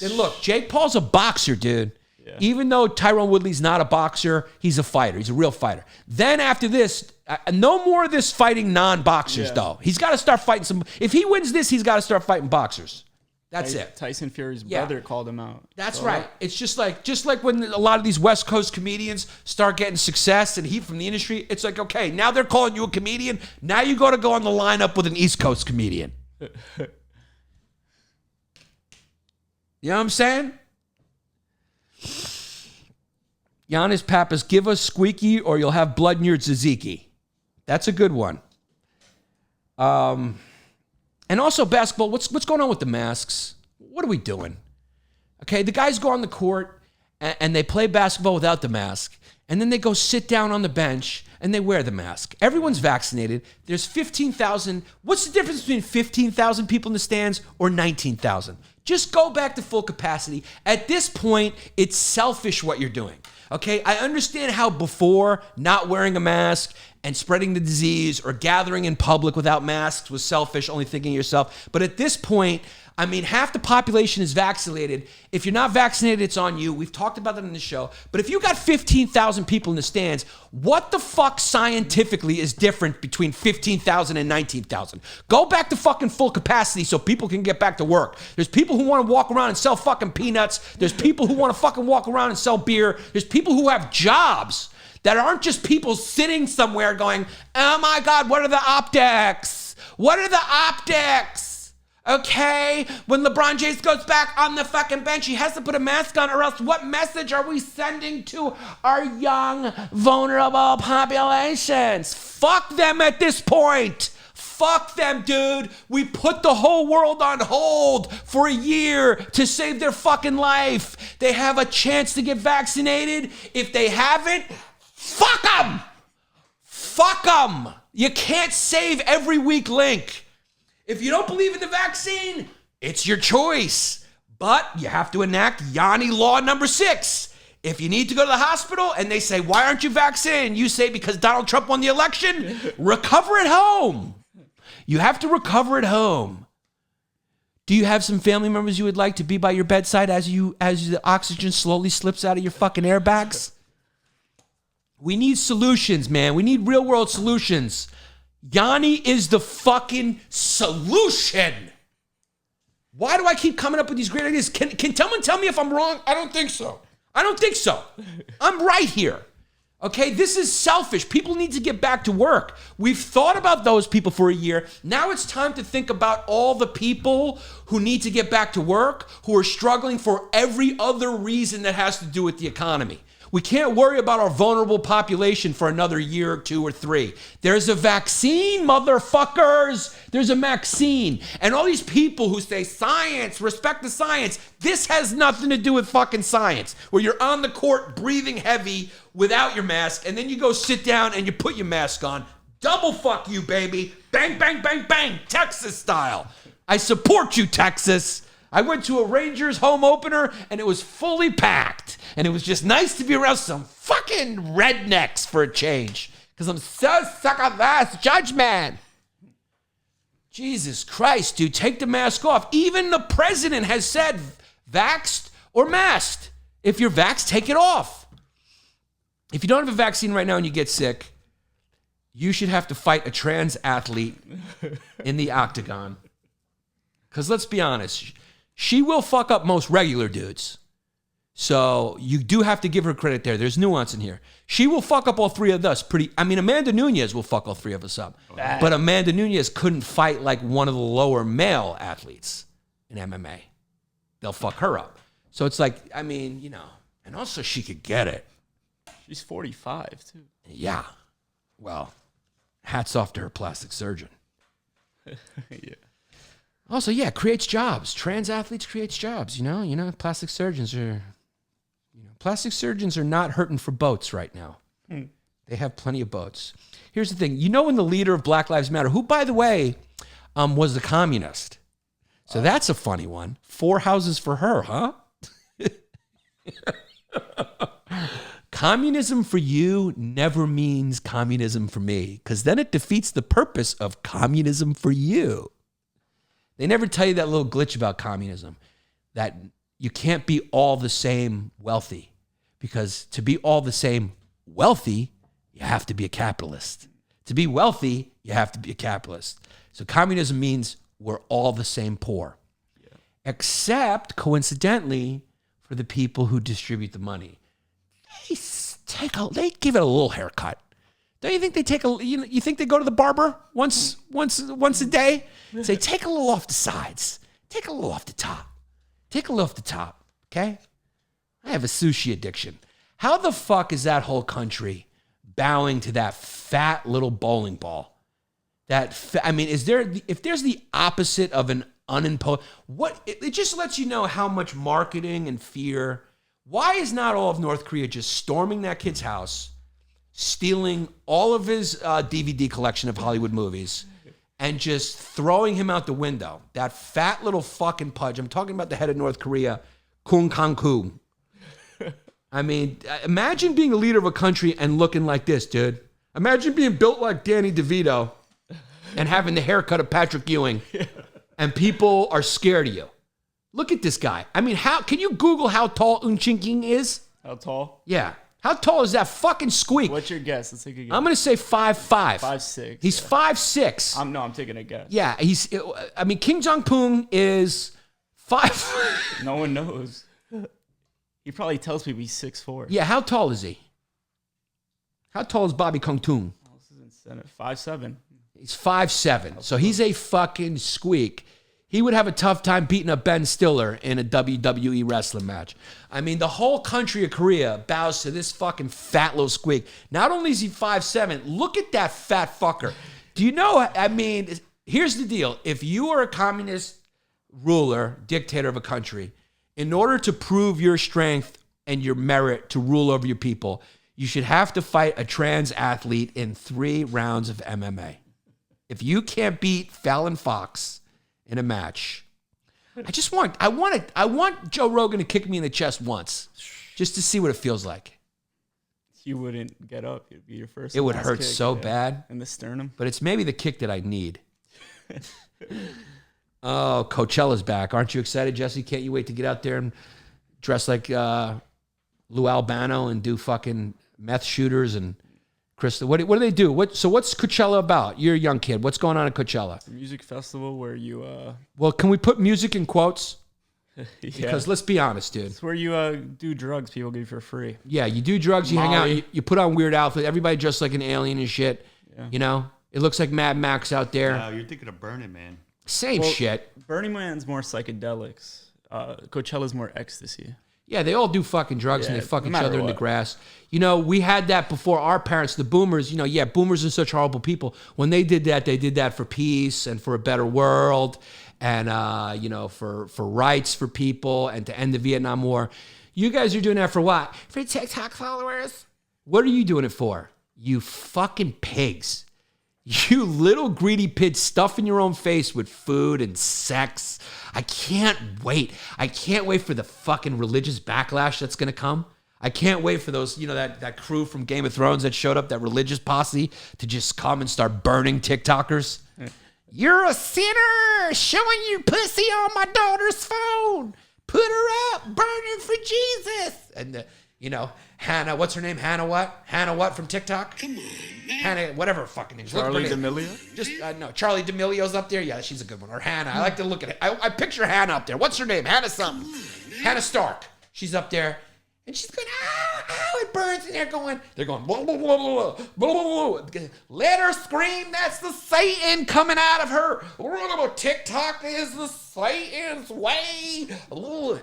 then look, Jake Paul's a boxer, dude. Yeah. Even though Tyrone Woodley's not a boxer, he's a fighter. He's a real fighter. Then after this, no more of this fighting non-boxers, though. He's got to start fighting some. If he wins this, he's got to start fighting boxers. That's it. Tyson Fury's brother called him out. That's right. It's just like when a lot of these West Coast comedians start getting success and heat from the industry. It's like, okay, now they're calling you a comedian. Now you got to go on the lineup with an East Coast comedian. You know what I'm saying? Yannis Pappas, give us squeaky or you'll have blood in your tzatziki. That's a good one. And also basketball, what's going on with the masks? What are we doing? Okay, the guys go on the court and they play basketball without the mask. And then they go sit down on the bench and they wear the mask. Everyone's vaccinated. There's 15,000. What's the difference between 15,000 people in the stands or 19,000? Just go back to full capacity. At this point, it's selfish what you're doing. Okay, I understand how before not wearing a mask and spreading the disease or gathering in public without masks was selfish, only thinking of yourself. But at this point, I mean, half the population is vaccinated. If you're not vaccinated, it's on you. We've talked about that in the show. But if you got 15,000 people in the stands, what the fuck scientifically is different between 15,000 and 19,000? Go back to fucking full capacity so people can get back to work. There's people who want to walk around and sell fucking peanuts. There's people who want to fucking walk around and sell beer. There's people who have jobs that aren't just people sitting somewhere going, oh my God, what are the optics? What are the optics? Okay, when LeBron James goes back on the fucking bench, he has to put a mask on, or else what message are we sending to our young, vulnerable populations? Fuck them at this point. Fuck them, dude. We put the whole world on hold for a year to save their fucking life. They have a chance to get vaccinated. If they haven't, fuck them. Fuck them. You can't save every weak link. If you don't believe in the vaccine, it's your choice. But you have to enact Yanni Law number 6. If you need to go to the hospital and they say, why aren't you vaccinated? You say, because Donald Trump won the election. Recover at home. You have to recover at home. Do you have some family members you would like to be by your bedside as the oxygen slowly slips out of your fucking airbags? We need solutions, man. We need real world solutions. Yanni is the fucking solution. Why do I keep coming up with these great ideas? Can someone tell me if I'm wrong? I don't think so. I'm right here. Okay, this is selfish. People need to get back to work. We've thought about those people for a year. Now it's time to think about all the people who need to get back to work, who are struggling for every other reason that has to do with the economy. We can't worry about our vulnerable population for another year or 2 or 3. There's a vaccine, motherfuckers. There's a vaccine. And all these people who say science, respect the science, this has nothing to do with fucking science, where you're on the court breathing heavy without your mask, and then you go sit down and you put your mask on. Double fuck you, baby. Bang, bang, bang, bang, Texas style. I support you, Texas. I went to a Rangers home opener and it was fully packed. And it was just nice to be around some fucking rednecks for a change. Because I'm so sick of this judgment. Jesus Christ, dude, take the mask off. Even the president has said vaxxed or masked. If you're vaxxed, take it off. If you don't have a vaccine right now and you get sick, you should have to fight a trans athlete in the octagon. Because let's be honest, she will fuck up most regular dudes. So you do have to give her credit there. There's nuance in here. She will fuck up all 3 of us Amanda Nunes will fuck all 3 of us up. But Amanda Nunes couldn't fight like one of the lower male athletes in MMA. They'll fuck her up. So it's like, and also she could get it. She's 45 too. Yeah. Well, hats off to her plastic surgeon. Yeah. Also, yeah, creates jobs. Trans athletes creates jobs, Plastic surgeons are not hurting for boats right now. They have plenty of boats. Here's the thing. When the leader of Black Lives Matter, who, by the way, was a communist. So that's a funny one. 4 houses for her, huh? Communism for you never means communism for me, because then it defeats the purpose of communism for you. They never tell you that little glitch about communism, that you can't be all the same wealthy, because to be all the same wealthy, you have to be a capitalist. To be wealthy, you have to be a capitalist. So communism means we're all the same poor, except coincidentally for the people who distribute the money. They give it a little haircut. Don't you think they take you think they go to the barber once a day? Say, take a little off the sides. Take a little off the top. Take a little off the top, okay? I have a sushi addiction. How the fuck is that whole country bowing to that fat little bowling ball? If there's the opposite of an unimposed, it just lets you know how much marketing and fear. Why is not all of North Korea just storming that kid's house, stealing all of his DVD collection of Hollywood movies, and just throwing him out the window? That fat little fucking pudge. I'm talking about the head of North Korea, Kung Kang-koo. Imagine being a leader of a country and looking like this, dude. Imagine being built like Danny DeVito and having the haircut of Patrick Ewing, and people are scared of you. Look at this guy. How can you Google how tall Un Ching is? How tall? Yeah. How tall is that fucking squeak? What's your guess? Let's take a guess. I'm going to say 5'5". 5'6". He's 5'6". I'm taking a guess. Yeah, Kim Jong-un is 5. No one knows. He probably tells people he's 6'4". Yeah, how tall is he? How tall is Bobby Kong-toon? This is in Senate. 5'7". He's 5'7". So he's a fucking squeak. He would have a tough time beating up Ben Stiller in a WWE wrestling match. The whole country of Korea bows to this fucking fat little squeak. Not only is he 5'7", look at that fat fucker. Do you know, here's the deal. If you are a communist ruler, dictator of a country, in order to prove your strength and your merit to rule over your people, you should have to fight a trans athlete in 3 rounds of MMA. If you can't beat Fallon Fox in a match, I want Joe Rogan to kick me in the chest once. just to see what it feels like. You wouldn't get up. It'd be your first. It would last hurt kick, so bad. In the sternum. But it's maybe the kick that I need. Oh, Coachella's back. Aren't you excited, Jesse? Can't you wait to get out there and dress like Lou Albano and do fucking meth shooters and Krista? What do they do? So what's Coachella about? You're a young kid. What's going on at Coachella? It's a music festival where you Well, can we put music in quotes? yeah. Because let's be honest, dude. It's where you do drugs people give you for free. Yeah, you do drugs, you hang out, Molly. you put on weird outfits. Everybody dressed like an alien and shit. Yeah. You know? It looks like Mad Max out there. Wow, you're thinking of Burning Man. Same shit. Burning Man's more psychedelics. Coachella's more ecstasy. Yeah, they all do fucking drugs and Yeah, they fuck no each matter other in the what. grass. You know, we had that before our parents, the boomers. You know, yeah, boomers are such horrible people. When they did that for peace and for a better world and, you know, for rights for people and to end the Vietnam War. You guys are doing that for what? For TikTok followers? What are you doing it for? You fucking pigs. You little greedy pigs stuffing your own face with food and sex. I can't wait. I can't wait for the fucking religious backlash that's going to come. I can't wait for those, you know, that crew from Game of Thrones that showed up, that religious posse, to just come and start burning TikTokers. You're a sinner showing your pussy on my daughter's phone. Put her up, burn her for Jesus. And, you know, Hannah, what's her name? Hannah what? Hannah what from TikTok? Come on, man. Hannah, whatever her fucking name is. Charlie D'Amelio? Just, no, Charlie D'Amelio's up there. Yeah, she's a good one. Or Hannah. I like to look at it. I picture Hannah up there. What's her name? Hannah something. Hannah Stark. She's up there. And she's going, ow, it burns. And they're going, blah, blah, blah, blah, blah, blah. Let her scream. That's the Satan coming out of her. TikTok is the Satan's way.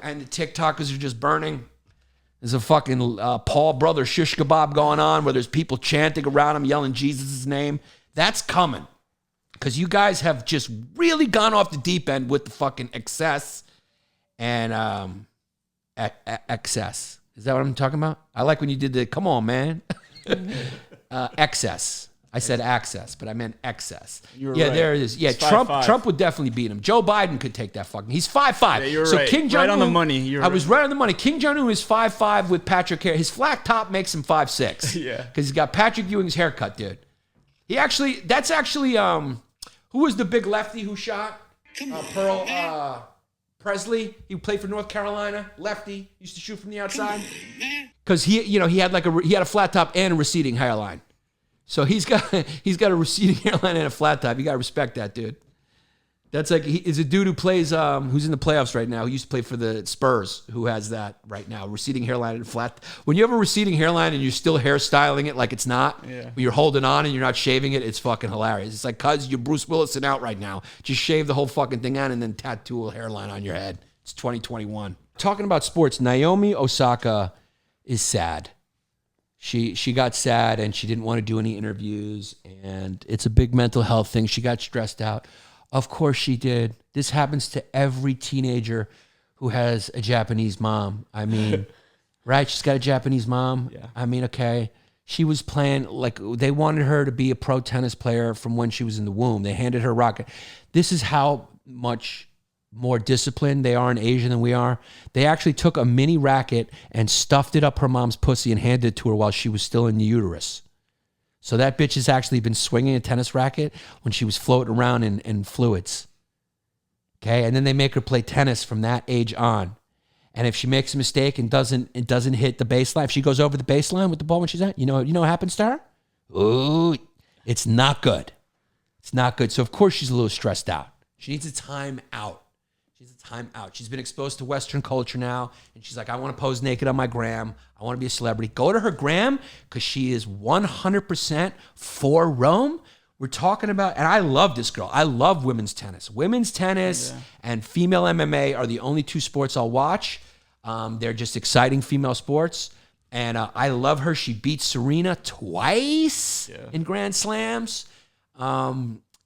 And the TikTokers are just burning. There's a fucking Paul brother shish kebab going on where there's people chanting around him, yelling Jesus' name. That's coming. Because you guys have just really gone off the deep end with the fucking excess and excess. Is that what I'm talking about? I like when you did the, come on, man. Excess. I said access, but I meant excess. You were Yeah, right. there it is. Yeah, It's Trump 5'5". Trump would definitely beat him. Joe Biden could take that fucking. He's 5'5". Yeah, you're so right. King Jong-un, Right on the money. You're I was right on the money. King Jong-un is 5'5" with Patrick hair. His flat top makes him 5'6". Yeah. Because he's got Patrick Ewing's haircut, dude. That's actually who was the big lefty who shot Pearl Presley? He played for North Carolina. Lefty, used to shoot from the outside. Because he had a flat top and a receding hairline. So he's got a receding hairline and a flat top. You gotta respect that, dude. That's like is a dude who plays who's in the playoffs right now. Who used to play for the Spurs. Who has that right now? Receding hairline and flat. When you have a receding hairline and you're still hairstyling it like it's not, when you're holding on and you're not shaving it, it's fucking hilarious. It's like cuz you're Bruce Willising out right now. Just shave the whole fucking thing out and then tattoo a hairline on your head. It's 2021. Talking about sports, Naomi Osaka is sad. She got sad and she didn't want to do any interviews, and it's a big mental health thing. She got stressed out. Of course she did. This happens to every teenager who has a Japanese mom. I mean, right? She's got a Japanese mom. Yeah. I mean, okay. She was playing, like, they wanted her to be a pro tennis player from when she was in the womb. They handed her a racket. This is how much more disciplined they are in Asia than we are. They actually took a mini racket and stuffed it up her mom's pussy and handed it to her while she was still in the uterus. So that bitch has actually been swinging a tennis racket when she was floating around in fluids. Okay, and then they make her play tennis from that age on. And if she makes a mistake and doesn't hit the baseline, if she goes over the baseline with the ball when she's at, you know what happens to her? Ooh, it's not good. It's not good. So of course she's a little stressed out. She needs a time out. She's been exposed to Western culture now, and she's like, I want to pose naked on my gram. I want to be a celebrity. Go to her gram because she is 100% for Rome. We're talking about, and I love this girl. I love women's tennis. Women's tennis and female MMA are the only two sports I'll watch. They're just exciting female sports, and I love her. She beat Serena twice in Grand Slams.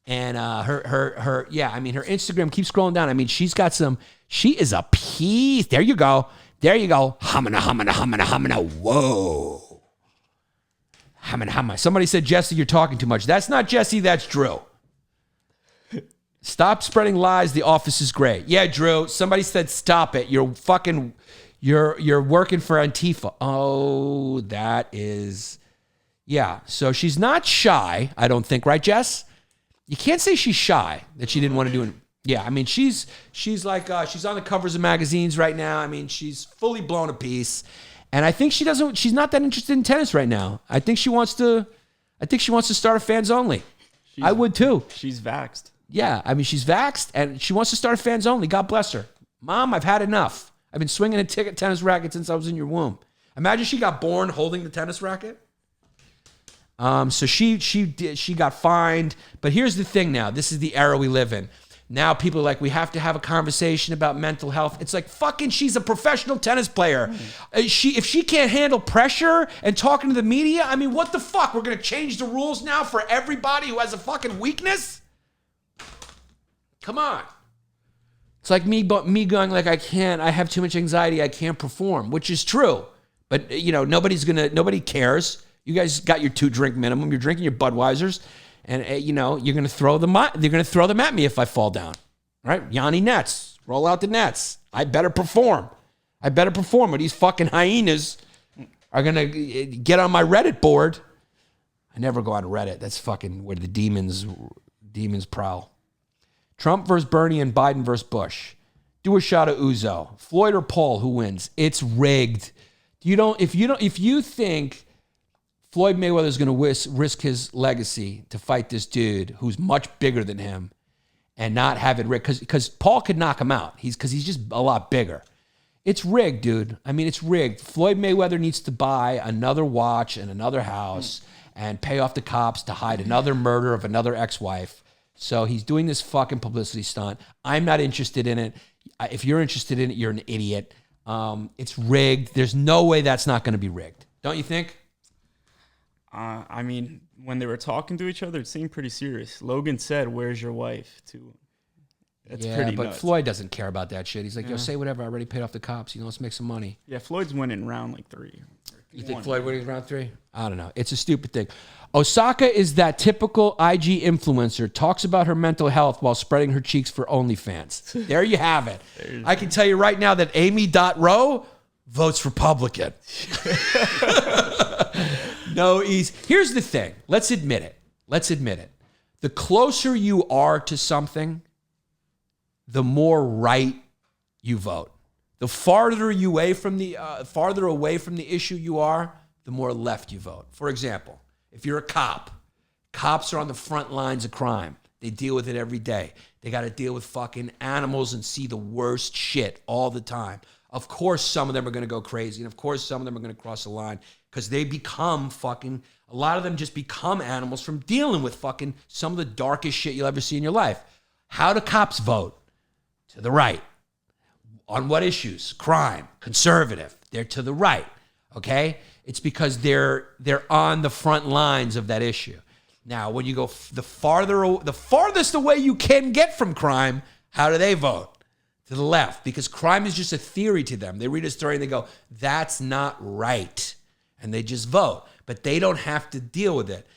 And her Instagram keeps scrolling down. I mean, she is a piece. There you go. Hamana, hamana, hamana, hamana. Whoa. Hamana, hamana. Somebody said, Jesse, you're talking too much. That's not Jesse, that's Drew. Stop spreading lies. The office is great. Yeah, Drew. Somebody said, stop it. You're You're working for Antifa. Oh, that is, yeah. So she's not shy, I don't think, right, Jess? You can't say she's shy that she didn't want to do it. Yeah, I mean, she's like she's on the covers of magazines right now. I mean, she's fully blown a piece, and I think she's not that interested in tennis right now. I think she wants to start a fans only. I would too. She's vaxxed. Yeah, I mean, she's vaxxed, and she wants to start a fans only. God bless her. Mom, I've had enough. I've been swinging a tennis racket since I was in your womb. Imagine she got born holding the tennis racket. So she got fined. But here's the thing now. This is the era we live in. Now people are like, we have to have a conversation about mental health. It's like, fucking, she's a professional tennis player. If she can't handle pressure and talking to the media, I mean, what the fuck? We're going to change the rules now for everybody who has a fucking weakness? Come on. It's like me going like, I have too much anxiety, I can't perform, which is true. But, you know, nobody cares. You guys got your 2-drink minimum. You're drinking your Budweisers. And, you know, they're going to throw them at me if I fall down. Right? Yanni nets. Roll out the nets. I better perform. Or these fucking hyenas are going to get on my Reddit board. I never go on Reddit. That's fucking where the demons prowl. Trump versus Bernie and Biden versus Bush. Do a shot of Uzo. Floyd or Paul, who wins? It's rigged. If you think Floyd Mayweather is going to risk his legacy to fight this dude who's much bigger than him and not have it rigged, because Paul could knock him out. He's just a lot bigger. It's rigged, dude. I mean, it's rigged. Floyd Mayweather needs to buy another watch and another house and pay off the cops to hide another murder of another ex-wife. So he's doing this fucking publicity stunt. I'm not interested in it. If you're interested in it, you're an idiot. It's rigged. There's no way that's not going to be rigged. Don't you think? I mean, when they were talking to each other, it seemed pretty serious. Logan said, "Where's your wife?" too. That's pretty but nuts. Floyd doesn't care about that shit. He's like, yo, say whatever. I already paid off the cops. You know, let's make some money. Yeah, Floyd's winning round like 3. You think Floyd winning round 3? I don't know. It's a stupid thing. Osaka is that typical IG influencer, talks about her mental health while spreading her cheeks for OnlyFans. There you have it. I can tell you right now that Amy.Rowe votes Republican. No ease. Here's the thing. Let's admit it. The closer you are to something, the more right you vote. The farther away from the issue you are, the more left you vote. For example, if you're a cop, cops are on the front lines of crime. They deal with it every day. They got to deal with fucking animals and see the worst shit all the time. Of course, some of them are going to go crazy. And of course, some of them are going to cross the line because they become fucking, a lot of them just become animals from dealing with fucking some of the darkest shit you'll ever see in your life. How do cops vote? To the right. On what issues? Crime, conservative. They're to the right, okay? It's because they're on the front lines of that issue. Now, when you go the farthest away you can get from crime, how do they vote? To the left, because crime is just a theory to them. They read a story and they go, that's not right. And they just vote, but they don't have to deal with it.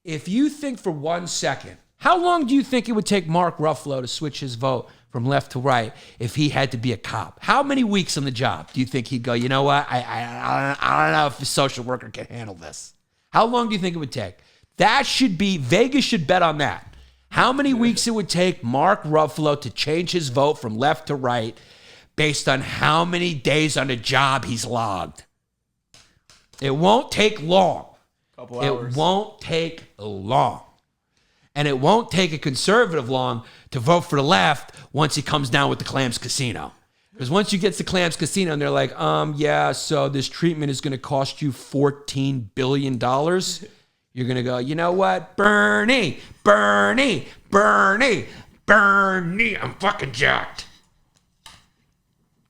If you think for 1 second, how long do you think it would take Mark Ruffalo to switch his vote from left to right if he had to be a cop? How many weeks on the job do you think he'd go, you know what, I don't know if a social worker can handle this? How long do you think it would take? That should be, Vegas should bet on that. How many weeks it would take Mark Ruffalo to change his vote from left to right based on how many days on the job he's logged? It won't take long. Couple hours. It won't take long. And it won't take a conservative long to vote for the left once he comes down with the Clams Casino. Because once you get to Clams Casino and they're like, yeah, so this treatment is going to cost you $14 billion. You're going to go, you know what? Bernie, I'm fucking jacked.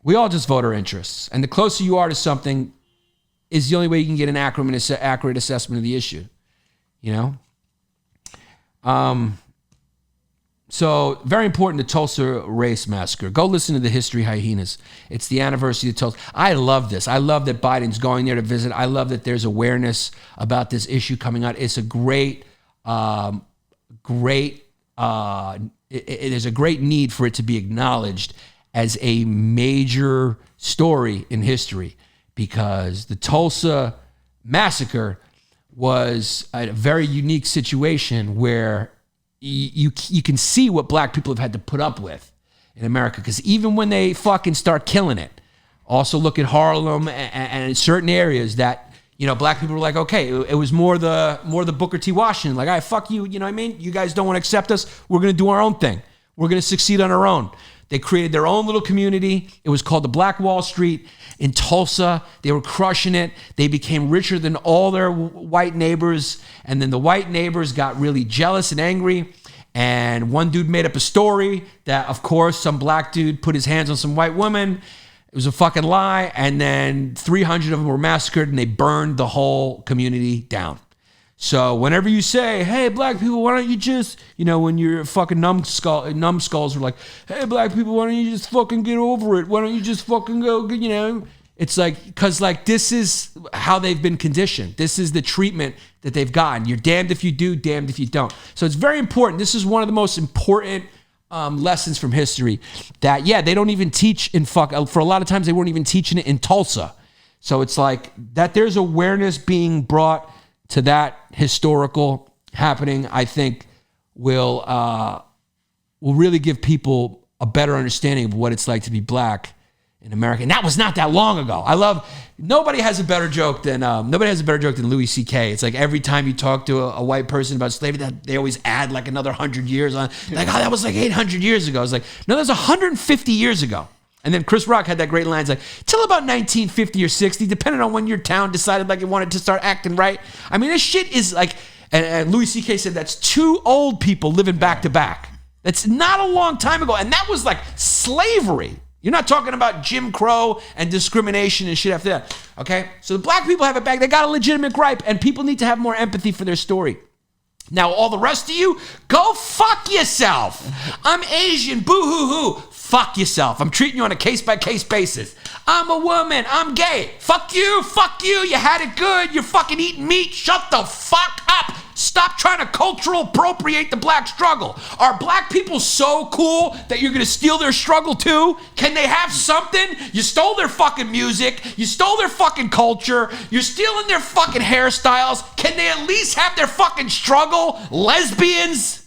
We all just vote our interests. And the closer you are to something is the only way you can get an accurate assessment of the issue. You know? So very important, the Tulsa race massacre. Go listen to the History Hyenas. It's the anniversary of Tulsa. I love this. I love that Biden's going there to visit. I love that there's awareness about this issue coming out. It's a there's a great need for it to be acknowledged as a major story in history because the Tulsa massacre was a very unique situation where you can see what black people have had to put up with in America. Because even when they fucking start killing it, also look at Harlem and certain areas that, you know, black people were like, okay, it was more the Booker T. Washington. Like, all right, fuck you, you know what I mean? You guys don't want to accept us. We're going to do our own thing. We're going to succeed on our own. They created their own little community. It was called the Black Wall Street in Tulsa. They were crushing it. They became richer than all their white neighbors. And then the white neighbors got really jealous and angry. And one dude made up a story that, of course, some black dude put his hands on some white woman. It was a fucking lie. And then 300 of them were massacred and they burned the whole community down. So whenever you say, hey, black people, why don't you just, you know, when your fucking numbskulls are like, hey, black people, why don't you just fucking get over it? Why don't you just fucking go, you know? It's like, because like this is how they've been conditioned. This is the treatment that they've gotten. You're damned if you do, damned if you don't. So it's very important. This is one of the most important lessons from history that, yeah, they don't even teach for a lot of times they weren't even teaching it in Tulsa. So it's like that there's awareness being brought to that historical happening, I think will really give people a better understanding of what it's like to be black in America. And that was not that long ago. Nobody has a better joke than Louis C.K. It's like every time you talk to a white person about slavery, that they always add like another 100 years on. Like, oh, that was like 800 years ago. It's like, no, that was 150 years ago. And then Chris Rock had that great line. It's like, till about 1950 or 60, depending on when your town decided like it wanted to start acting right. I mean, this shit is like, and Louis C.K. said that's two old people living back to back. That's not a long time ago. And that was like slavery. You're not talking about Jim Crow and discrimination and shit after that. Okay? So the black people have it back. They got a legitimate gripe, and people need to have more empathy for their story. Now, all the rest of you, go fuck yourself. I'm Asian, boo-hoo-hoo. Fuck yourself. I'm treating you on a case-by-case basis. I'm a woman. I'm gay. Fuck you. Fuck you. You had it good. You're fucking eating meat. Shut the fuck up. Stop trying to cultural appropriate the black struggle. Are black people so cool that you're going to steal their struggle too? Can they have something? You stole their fucking music. You stole their fucking culture. You're stealing their fucking hairstyles. Can they at least have their fucking struggle? Lesbians?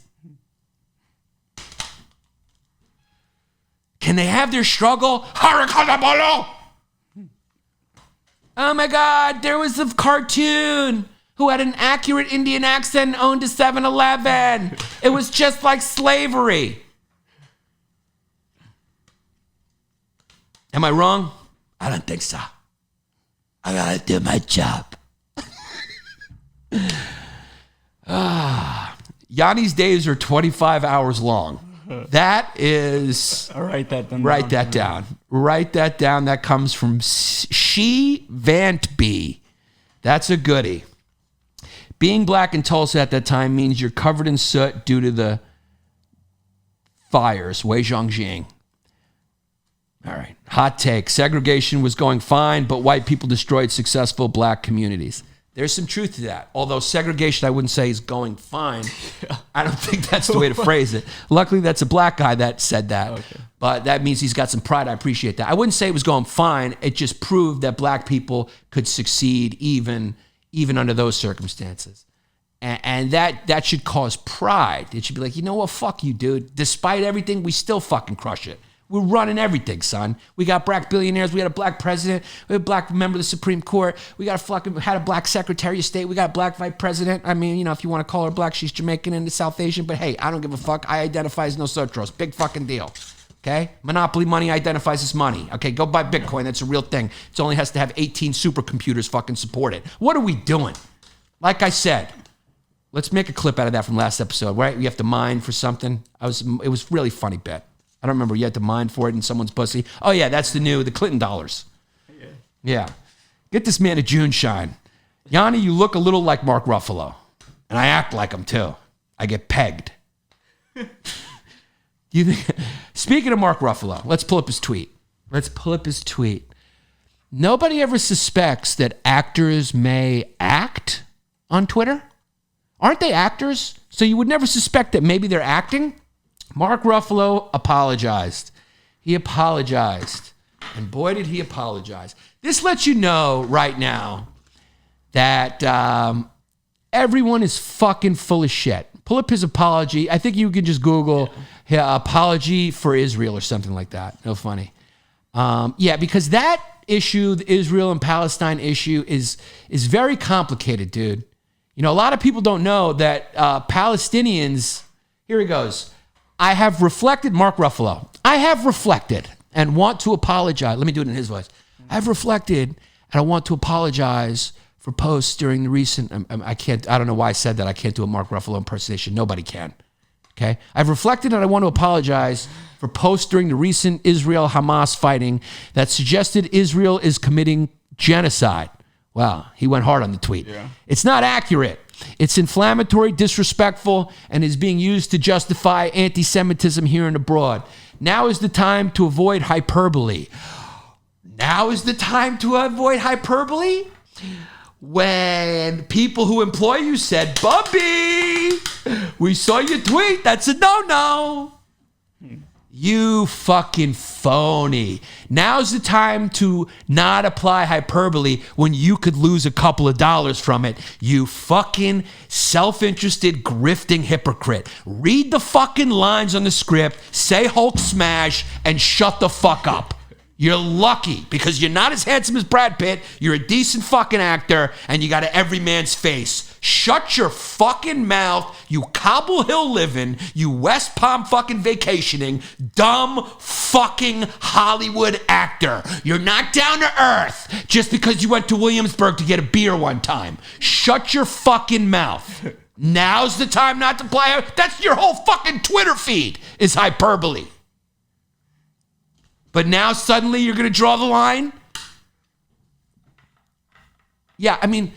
Can they have their struggle? Oh my God, there was a cartoon who had an accurate Indian accent and owned a 7-Eleven. It was just like slavery. Am I wrong? I don't think so. I gotta do my job. Yanni's days are 25 hours long. That is... I'll write that down. Write that down. Write that down. That comes from She Vantby. That's a goodie. Being black in Tulsa at that time means you're covered in soot due to the fires. Wei Zhongjing. All right. Hot take. Segregation was going fine, but white people destroyed successful black communities. There's some truth to that. Although segregation, I wouldn't say is going fine. I don't think that's the way to phrase it. Luckily, that's a black guy that said that. Okay. But that means he's got some pride. I appreciate that. I wouldn't say it was going fine. It just proved that black people could succeed even under those circumstances. And that should cause pride. It should be like, you know what? Fuck you, dude. Despite everything, we still fucking crush it. We're running everything, son. We got black billionaires. We had a black president. We had a black member of the Supreme Court. We had a black Secretary of State. We got a black vice president. I mean, you know, if you want to call her black, she's Jamaican and South Asian. But hey, I don't give a fuck. I identify as nosotros. Big fucking deal. Okay? Monopoly money identifies as money. Okay, go buy Bitcoin. That's a real thing. It only has to have 18 supercomputers fucking support it. What are we doing? Like I said, let's make a clip out of that from last episode, right? You have to mine for something. It was really funny bit. I don't remember. You had to mine for it in someone's pussy. Oh, yeah, that's the Clinton dollars. Yeah. Get this man a June shine. Yanni, you look a little like Mark Ruffalo. And I act like him, too. I get pegged. Speaking of Mark Ruffalo, let's pull up his tweet. Nobody ever suspects that actors may act on Twitter. Aren't they actors? So you would never suspect that maybe they're acting? Mark Ruffalo apologized. He apologized And boy, did he apologize. This lets you know right now that everyone is fucking full of shit. Pull up his apology. I think you can just Google apology for Israel or something like that. No funny. Because that issue, the Israel and Palestine issue, is very complicated, dude. You know, a lot of people don't know that Palestinians, here he goes. I have reflected, Mark Ruffalo, I have reflected and want to apologize. Let me do it in his voice. I have reflected and I want to apologize for posts during the recent, I don't know why I said that. I can't do a Mark Ruffalo impersonation. Nobody can. Okay? I've reflected and I want to apologize for posts during the recent Israel-Hamas fighting that suggested Israel is committing genocide. Wow, he went hard on the tweet. Yeah. It's not accurate. It's inflammatory, disrespectful, and is being used to justify anti-Semitism here and abroad. Now is the time to avoid hyperbole. Now is the time to avoid hyperbole? When people who employ you said, Bubby, we saw your tweet. That's a no-no. You fucking phony. Now's the time to not apply hyperbole when you could lose a couple of dollars from it. You fucking self-interested, grifting hypocrite. Read the fucking lines on the script, say Hulk smash, and shut the fuck up. You're lucky because you're not as handsome as Brad Pitt. You're a decent fucking actor and you got an every man's face. Shut your fucking mouth, you Cobble Hill living, you West Palm fucking vacationing, dumb fucking Hollywood actor. You're not down to earth just because you went to Williamsburg to get a beer one time. Shut your fucking mouth. Now's the time not to play. That's your whole fucking Twitter feed is hyperbole. But now suddenly you're going to draw the line? Yeah, I mean,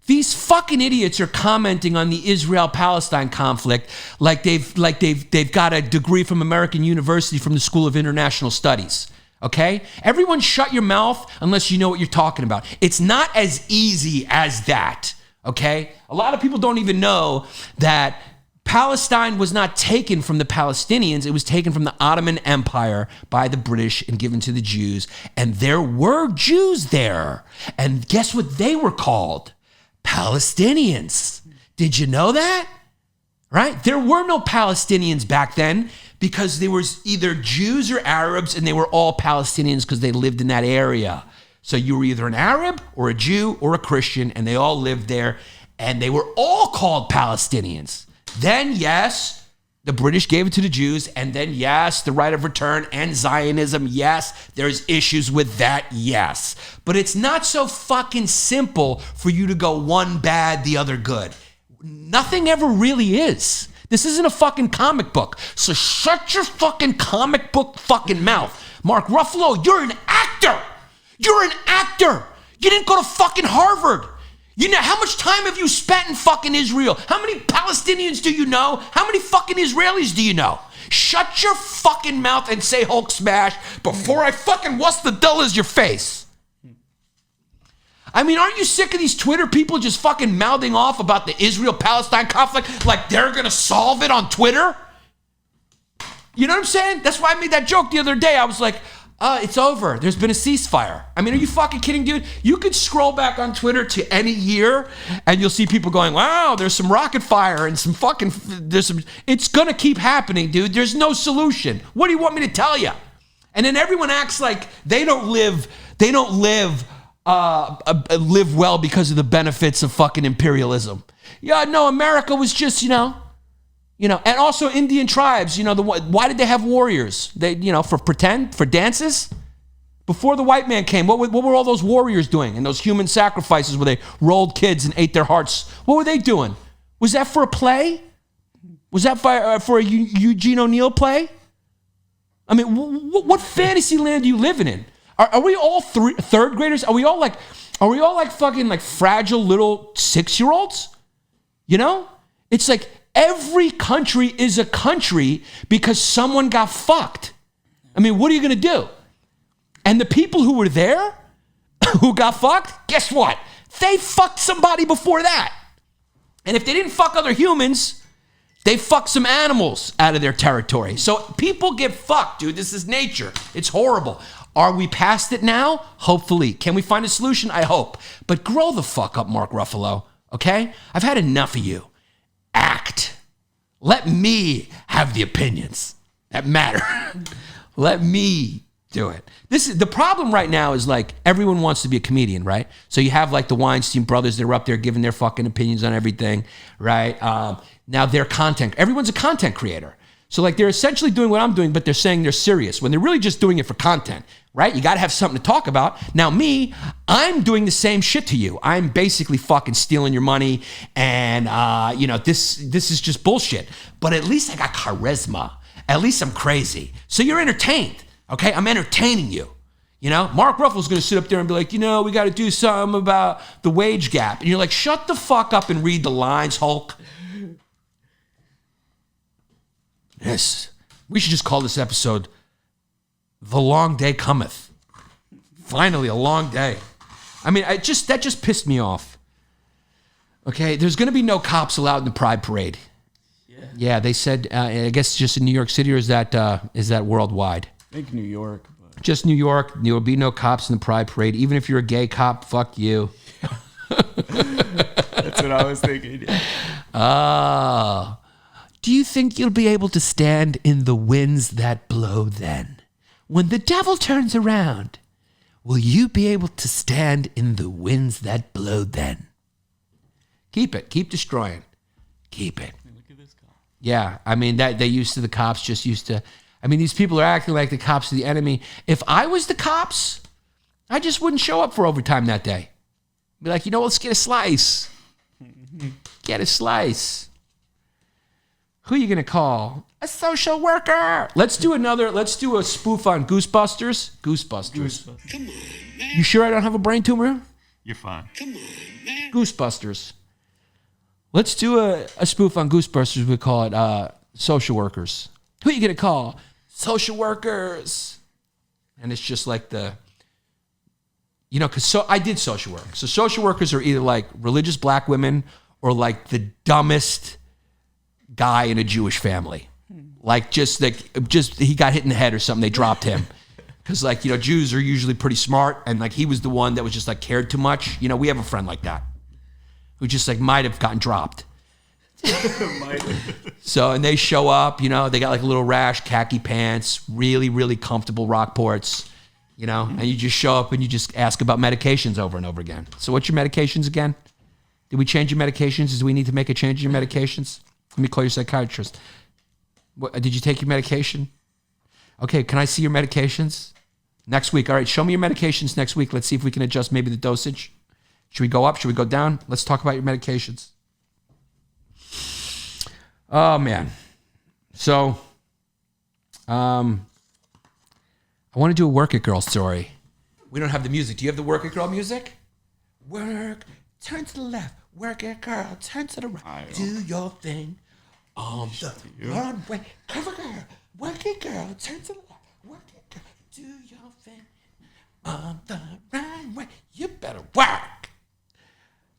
these fucking idiots are commenting on the Israel-Palestine conflict like they've got a degree from American University from the School of International Studies. Okay? Everyone shut your mouth unless you know what you're talking about. It's not as easy as that. Okay? A lot of people don't even know that Palestine was not taken from the Palestinians. It was taken from the Ottoman Empire by the British and given to the Jews. And there were Jews there. And guess what they were called? Palestinians. Did you know that? Right? There were no Palestinians back then because there was either Jews or Arabs and they were all Palestinians because they lived in that area. So you were either an Arab or a Jew or a Christian and they all lived there and they were all called Palestinians. Then, yes, the British gave it to the Jews. And then, yes, the right of return and Zionism. Yes, there's issues with that. Yes. But it's not so fucking simple for you to go one bad, the other good. Nothing ever really is. This isn't a fucking comic book. So shut your fucking comic book fucking mouth. Mark Ruffalo, you're an actor. You're an actor. You didn't go to fucking Harvard. You know, how much time have you spent in fucking Israel? How many Palestinians do you know? How many fucking Israelis do you know? Shut your fucking mouth and say Hulk smash before I fucking what's the dull is your face. I mean, aren't you sick of these Twitter people just fucking mouthing off about the Israel-Palestine conflict like they're gonna solve it on Twitter? You know what I'm saying? That's why I made that joke the other day. I was like, it's over. There's been a ceasefire. I mean, are you fucking kidding, dude? You could scroll back on Twitter to any year and you'll see people going, wow, there's some rocket fire and it's gonna keep happening, dude. There's no solution. What do you want me to tell you? And then everyone acts like they don't live well because of the benefits of fucking imperialism. Yeah, no, America was just, you know, and also Indian tribes, why did they have warriors? They, for dances? Before the white man came, what were all those warriors doing? And those human sacrifices where they rolled kids and ate their hearts? What were they doing? Was that for a play? Was that for a Eugene O'Neill play? I mean, what fantasy land are you living in? Are we all third graders? Are we all like fucking like fragile little 6-year-olds? It's like, every country is a country because someone got fucked. I mean, what are you going to do? And the people who were there, who got fucked, guess what? They fucked somebody before that. And if they didn't fuck other humans, They fuck some animals out of their territory. So people get fucked, dude. This is nature. It's horrible. Are we past it now? Hopefully. Can we find a solution? I hope. But grow the fuck up, Mark Ruffalo, okay? I've had enough of you. Act. Let me have the opinions that matter. Let me do it. This is the problem right now is like everyone wants to be a comedian, right? So you have like the Weinstein brothers that are up there giving their fucking opinions on everything, right? Now they're everyone's a content creator. So like they're essentially doing what I'm doing, but they're saying they're serious when they're really just doing it for content, right? You got to have something to talk about. Now me, I'm doing the same shit to you. I'm basically fucking stealing your money and, this is just bullshit. But at least I got charisma. At least I'm crazy. So you're entertained, okay? I'm entertaining you. You know, Mark Ruffalo's going to sit up there and be like, we got to do something about the wage gap. And you're like, shut the fuck up and read the lines, Hulk. Yes. We should just call this episode The Long Day Cometh. Finally, a long day. I mean, that just pissed me off. Okay, there's going to be no cops allowed in the Pride Parade. Yeah, they said, I guess just in New York City, or is that worldwide? I think New York. But... Just New York. There will be no cops in the Pride Parade. Even if you're a gay cop, fuck you. That's what I was thinking. Do you think you'll be able to stand in the winds that blow then? When the devil turns around, will you be able to stand in the winds that blow then? Keep it. Keep destroying. Keep it. Yeah, I mean, that they used to, the cops just used to, I mean, these people are acting like the cops are the enemy. If I was the cops, I just wouldn't show up for overtime that day. Be like, let's get a slice. Get a slice. Who are you going to call? A social worker. Let's do a spoof on Goosebusters. Goosebusters. Come on, man. You sure I don't have a brain tumor? You're fine. Come on, man. Goosebusters. Let's do a spoof on Goosebusters. We call it social workers. Who are you going to call? Social workers. And it's just like because I did social work. So social workers are either like religious black women or like the dumbest guy in a Jewish family. Like just he got hit in the head or something. They dropped him. Because Jews are usually pretty smart. And like he was the one that was just like cared too much. We have a friend like that. Who just like might have gotten dropped. So, and they show up, they got like a little rash, khaki pants, really, really comfortable Rockports, and you just show up and you just ask about medications over and over again. So what's your medications again? Did we change your medications? Do we need to make a change in your medications? Let me call your psychiatrist. Did you take your medication? Okay, can I see your medications? Next week. All right, show me your medications next week. Let's see if we can adjust maybe the dosage. Should we go up? Should we go down? Let's talk about your medications. Oh, man. So, I want to do a Work It Girl story. We don't have the music. Do you have the Work It Girl music? Work, turn to the left. Work it, girl, turn to the right. Do your thing on the runway. Cover, girl. Work it, girl, turn to the left. Work it, girl, do your thing on the runway. You better work.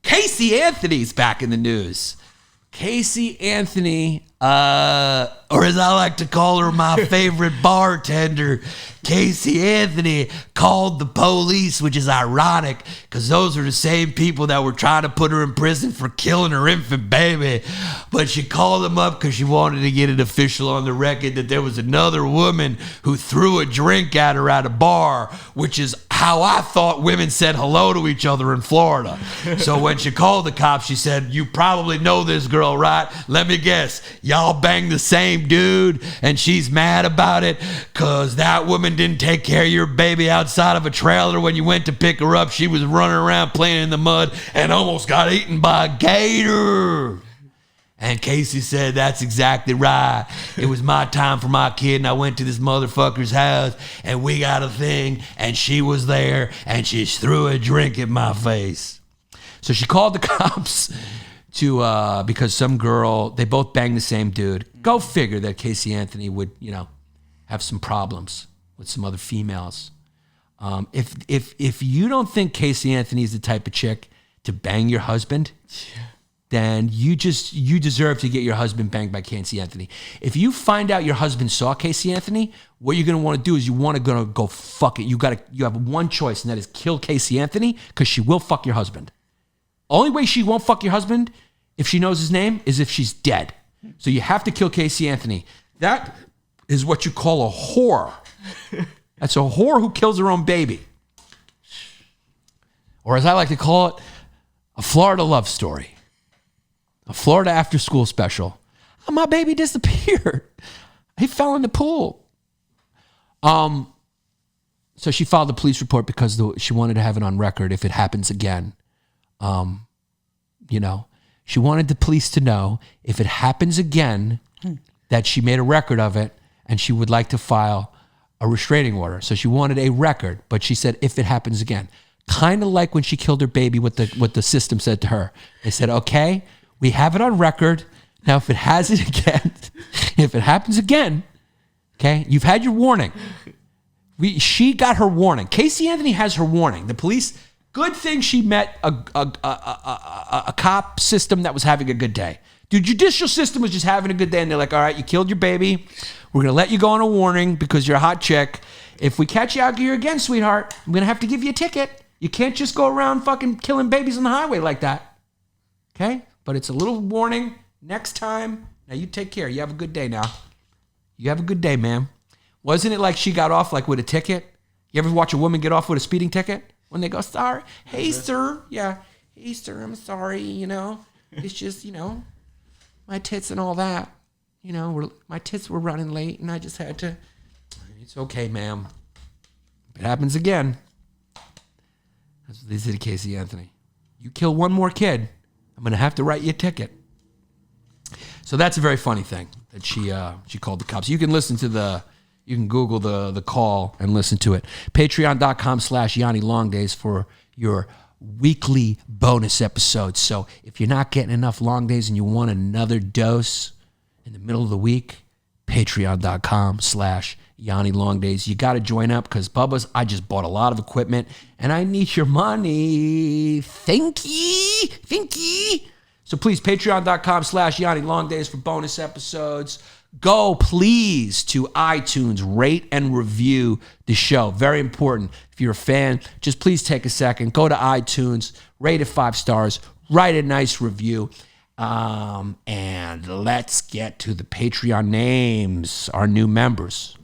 Casey Anthony's back in the news. Casey Anthony, or as I like to call her, my favorite bartender, Casey Anthony, called the police, which is ironic because those are the same people that were trying to put her in prison for killing her infant baby. But she called them up because she wanted to get it official on the record that there was another woman who threw a drink at her at a bar, which is how I thought women said hello to each other in Florida. So when she called the cops, she said, "You probably know this girl, right? Let me guess, y'all banged the same dude and she's mad about it because that woman didn't take care of your baby outside of a trailer when you went to pick her up. She was running around playing in the mud and almost got eaten by a gator." And Casey said, "That's exactly right. It was my time for my kid, and I went to this motherfucker's house, and we got a thing, and she was there, and she threw a drink at my face." So she called the cops to because some girl, they both banged the same dude. Go figure that Casey Anthony would, have some problems with some other females. If you don't think Casey Anthony is the type of chick to bang your husband, then you deserve to get your husband banged by Casey Anthony. If you find out your husband saw Casey Anthony, what you're gonna want to do is you want to go fuck it. You have one choice, and that is kill Casey Anthony, because she will fuck your husband. Only way she won't fuck your husband, if she knows his name, is if she's dead. So you have to kill Casey Anthony. That is what you call a whore. That's a whore who kills her own baby. Or as I like to call it, a Florida love story. A Florida after school special. Oh, my baby disappeared. He fell in the pool. So she filed a police report because she wanted to have it on record if it happens again. She wanted the police to know if it happens again that she made a record of it, and she would like to file a restraining order. So she wanted a record, but she said if it happens again. Kind of like when she killed her baby, what the system said to her. They said, okay, we have it on record. Now, if it has it again, if it happens again, okay, you've had your warning. She got her warning. Casey Anthony has her warning. The police, good thing she met a cop system that was having a good day. The judicial system was just having a good day, and they're like, all right, you killed your baby. We're going to let you go on a warning because you're a hot chick. If we catch you out here again, sweetheart, I'm going to have to give you a ticket. You can't just go around fucking killing babies on the highway like that. Okay? But it's a little warning. Next time, now you take care. You have a good day now. You have a good day, ma'am. Wasn't it like she got off like with a ticket? You ever watch a woman get off with a speeding ticket? When they go, sorry. Hey, sir. Yeah. Hey, sir, I'm sorry, It's just, my tits and all that. My tits were running late and I just had to. It's okay, ma'am. If it happens again. That's what they did to Casey Anthony. You kill one more kid, I'm going to have to write you a ticket. So that's a very funny thing that she called the cops. You can you can Google the call and listen to it. Patreon.com/Yanni LongDays for your weekly bonus episodes. So if you're not getting enough long days and you want another dose in the middle of the week, Patreon.com/Yanni LongDays. You got to join up because, Bubba's, I just bought a lot of equipment and I need your money. Thank you. So please, Patreon.com/Yanni LongDays for bonus episodes. Go, please, to iTunes. Rate and review the show. Very important. If you're a fan, just please take a second. Go to iTunes. Rate it 5 stars. Write a nice review. And let's get to the Patreon names, our new members.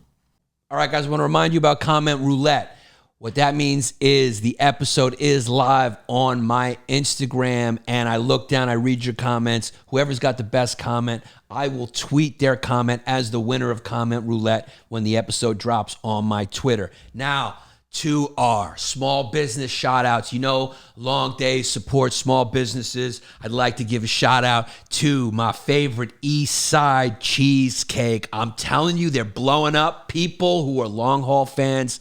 All right, guys, I want to remind you about Comment Roulette. What that means is the episode is live on my Instagram, and I look down, I read your comments. Whoever's got the best comment, I will tweet their comment as the winner of Comment Roulette when the episode drops on my Twitter. Now, to our small business shout outs. LongDays supports small businesses. I'd like to give a shout out to my favorite East Side Cheesecake. I'm telling you, they're blowing up. People who are long haul fans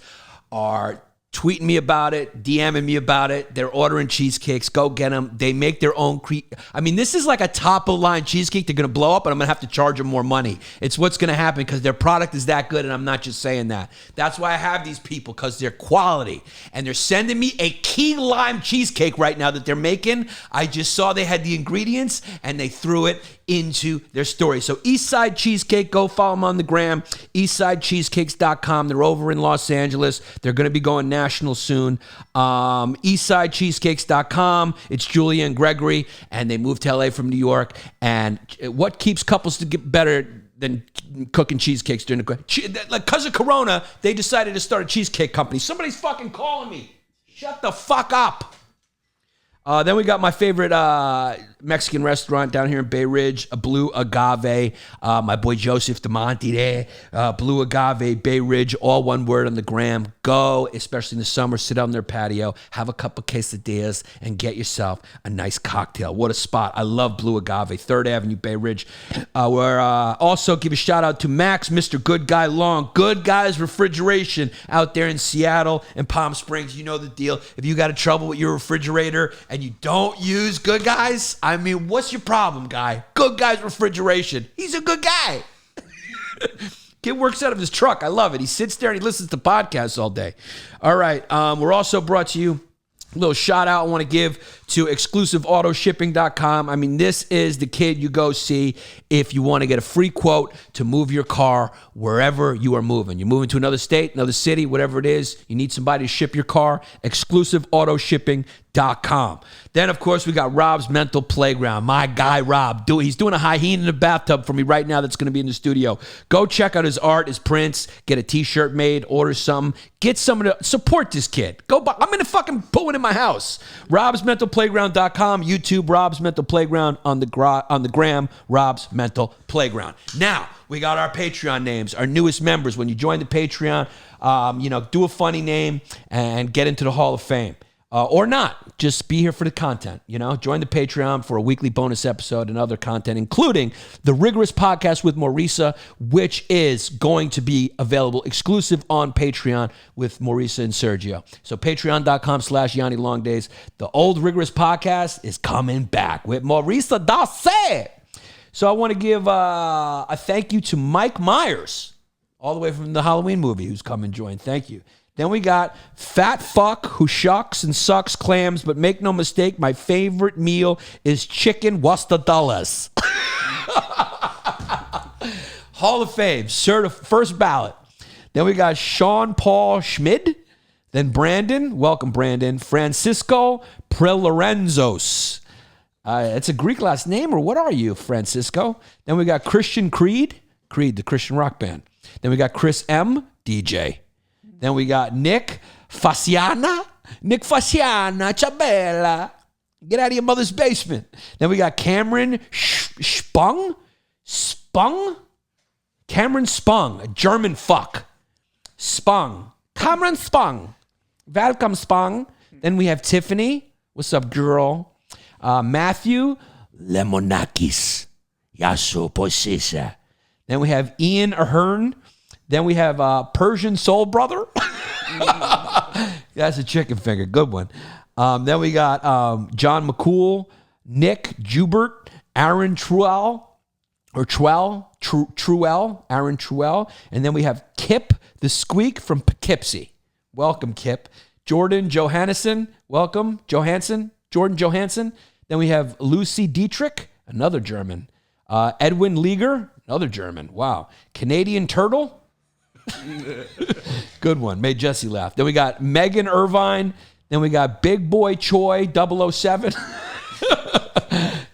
are tweeting me about it, DMing me about it. They're ordering cheesecakes. Go get them. They make their own. This is like a top-of-line cheesecake. They're going to blow up, and I'm going to have to charge them more money. It's what's going to happen because their product is that good, and I'm not just saying that. That's why I have these people, because they're quality. And they're sending me a key lime cheesecake right now that they're making. I just saw they had the ingredients, and they threw it into their story. So Eastside Cheesecake, go follow them on the gram, eastsidecheesecakes.com. They're over in Los Angeles. They're going to be going national soon. Eastsidecheesecakes.com. It's Julia and Gregory, and they moved to LA from New York. And what keeps couples to get better than cooking cheesecakes during the... Like, because of Corona, they decided to start a cheesecake company. Somebody's fucking calling me. Shut the fuck up. Then we got my favorite Mexican restaurant down here in Bay Ridge, a Blue Agave. My boy Joseph DeMonte there. Blue Agave, Bay Ridge, all one word on the gram. Go, especially in the summer, sit on their patio, have a couple quesadillas, and get yourself a nice cocktail. What a spot. I love Blue Agave, 3rd Avenue, Bay Ridge. We're also give a shout out to Max, Mr. Good Guy Long, Good Guys Refrigeration out there in Seattle and Palm Springs. You know the deal. If you got a trouble with your refrigerator and you don't use Good Guys, what's your problem, guy? Good Guys Refrigeration. He's a good guy. Kid works out of his truck. I love it. He sits there and he listens to podcasts all day. All right. We're also brought to you Little shout out I want to give to exclusiveautoshipping.com. I mean, this is the kid you go see if you want to get a free quote to move your car wherever you are moving. You're moving to another state, another city, whatever it is. You need somebody to ship your car. Exclusiveautoshipping.com. Then, of course, we got Rob's Mental Playground. My guy, Rob. He's doing a hyena in the bathtub for me right now that's going to be in the studio. Go check out his art, his prints, get a t-shirt made, order something. Get someone to support this kid. Go buy. I'm in the fucking pulling in my house. Rob'sMentalPlayground.com, YouTube, Rob's Mental Playground, on the gram, Rob's Mental Playground. Now, we got our Patreon names, our newest members. When you join the Patreon, do a funny name and get into the Hall of Fame. Or not. Just be here for the content. Join the Patreon for a weekly bonus episode and other content, including the Rigorous Podcast with Maurisa, which is going to be available exclusive on Patreon with Maurisa and Sergio. So patreon.com/Yanni LongDays. The old Rigorous Podcast is coming back with Maurisa Dassé. So I want to give a thank you to Mike Myers, all the way from the Halloween movie, who's come and joined. Thank you. Then we got Fat Fuck, who shucks and sucks clams, but make no mistake, my favorite meal is chicken wastadalas. Hall of Fame, first ballot. Then we got Sean Paul Schmid. Then Brandon, welcome Brandon. Francisco Prelorenzos. It's a Greek last name, or what are you, Francisco? Then we got Christian Creed, the Christian rock band. Then we got Chris M, DJ. Then we got Nick Fasciana, Chabella. Get out of your mother's basement. Then we got Cameron Spung, Cameron Spung, a German fuck. Spung, Cameron Spung. Welcome, Spung. Then we have Tiffany. What's up, girl? Matthew Lemonakis. Yasu Posisa. Then we have Ian Ahern. Then we have Persian Soul Brother. That's a chicken finger. Good one. Then we got John McCool, Nick Jubert, Aaron Truell, Aaron Truell. And then we have Kip the Squeak from Poughkeepsie. Welcome, Kip. Jordan Johansson. Welcome, Jordan Johansson. Then we have Lucy Dietrich, another German. Edwin Leager, another German. Wow. Canadian Turtle. Good one. Made Jesse laugh. Then we got Megan Irvine. Then we got Big Boy Choi 007.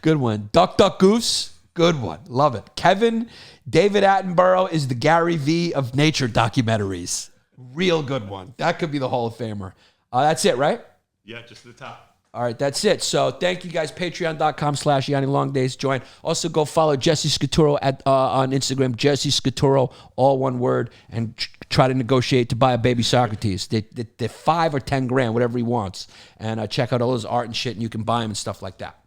Good one. Duck Duck Goose. Good one. Love it. Kevin David Attenborough is the Gary V of nature documentaries. Real good one. That could be the Hall of Famer. That's it, right? Yeah, just the top. All right, that's it. So thank you guys. Patreon.com/Yanni LongDays. Join. Also go follow Jesse Scaturo on Instagram. Jesse Scaturo, all one word, and try to negotiate to buy a baby Socrates. They're $5 or $10 grand, whatever he wants. And check out all his art and shit, and you can buy him and stuff like that.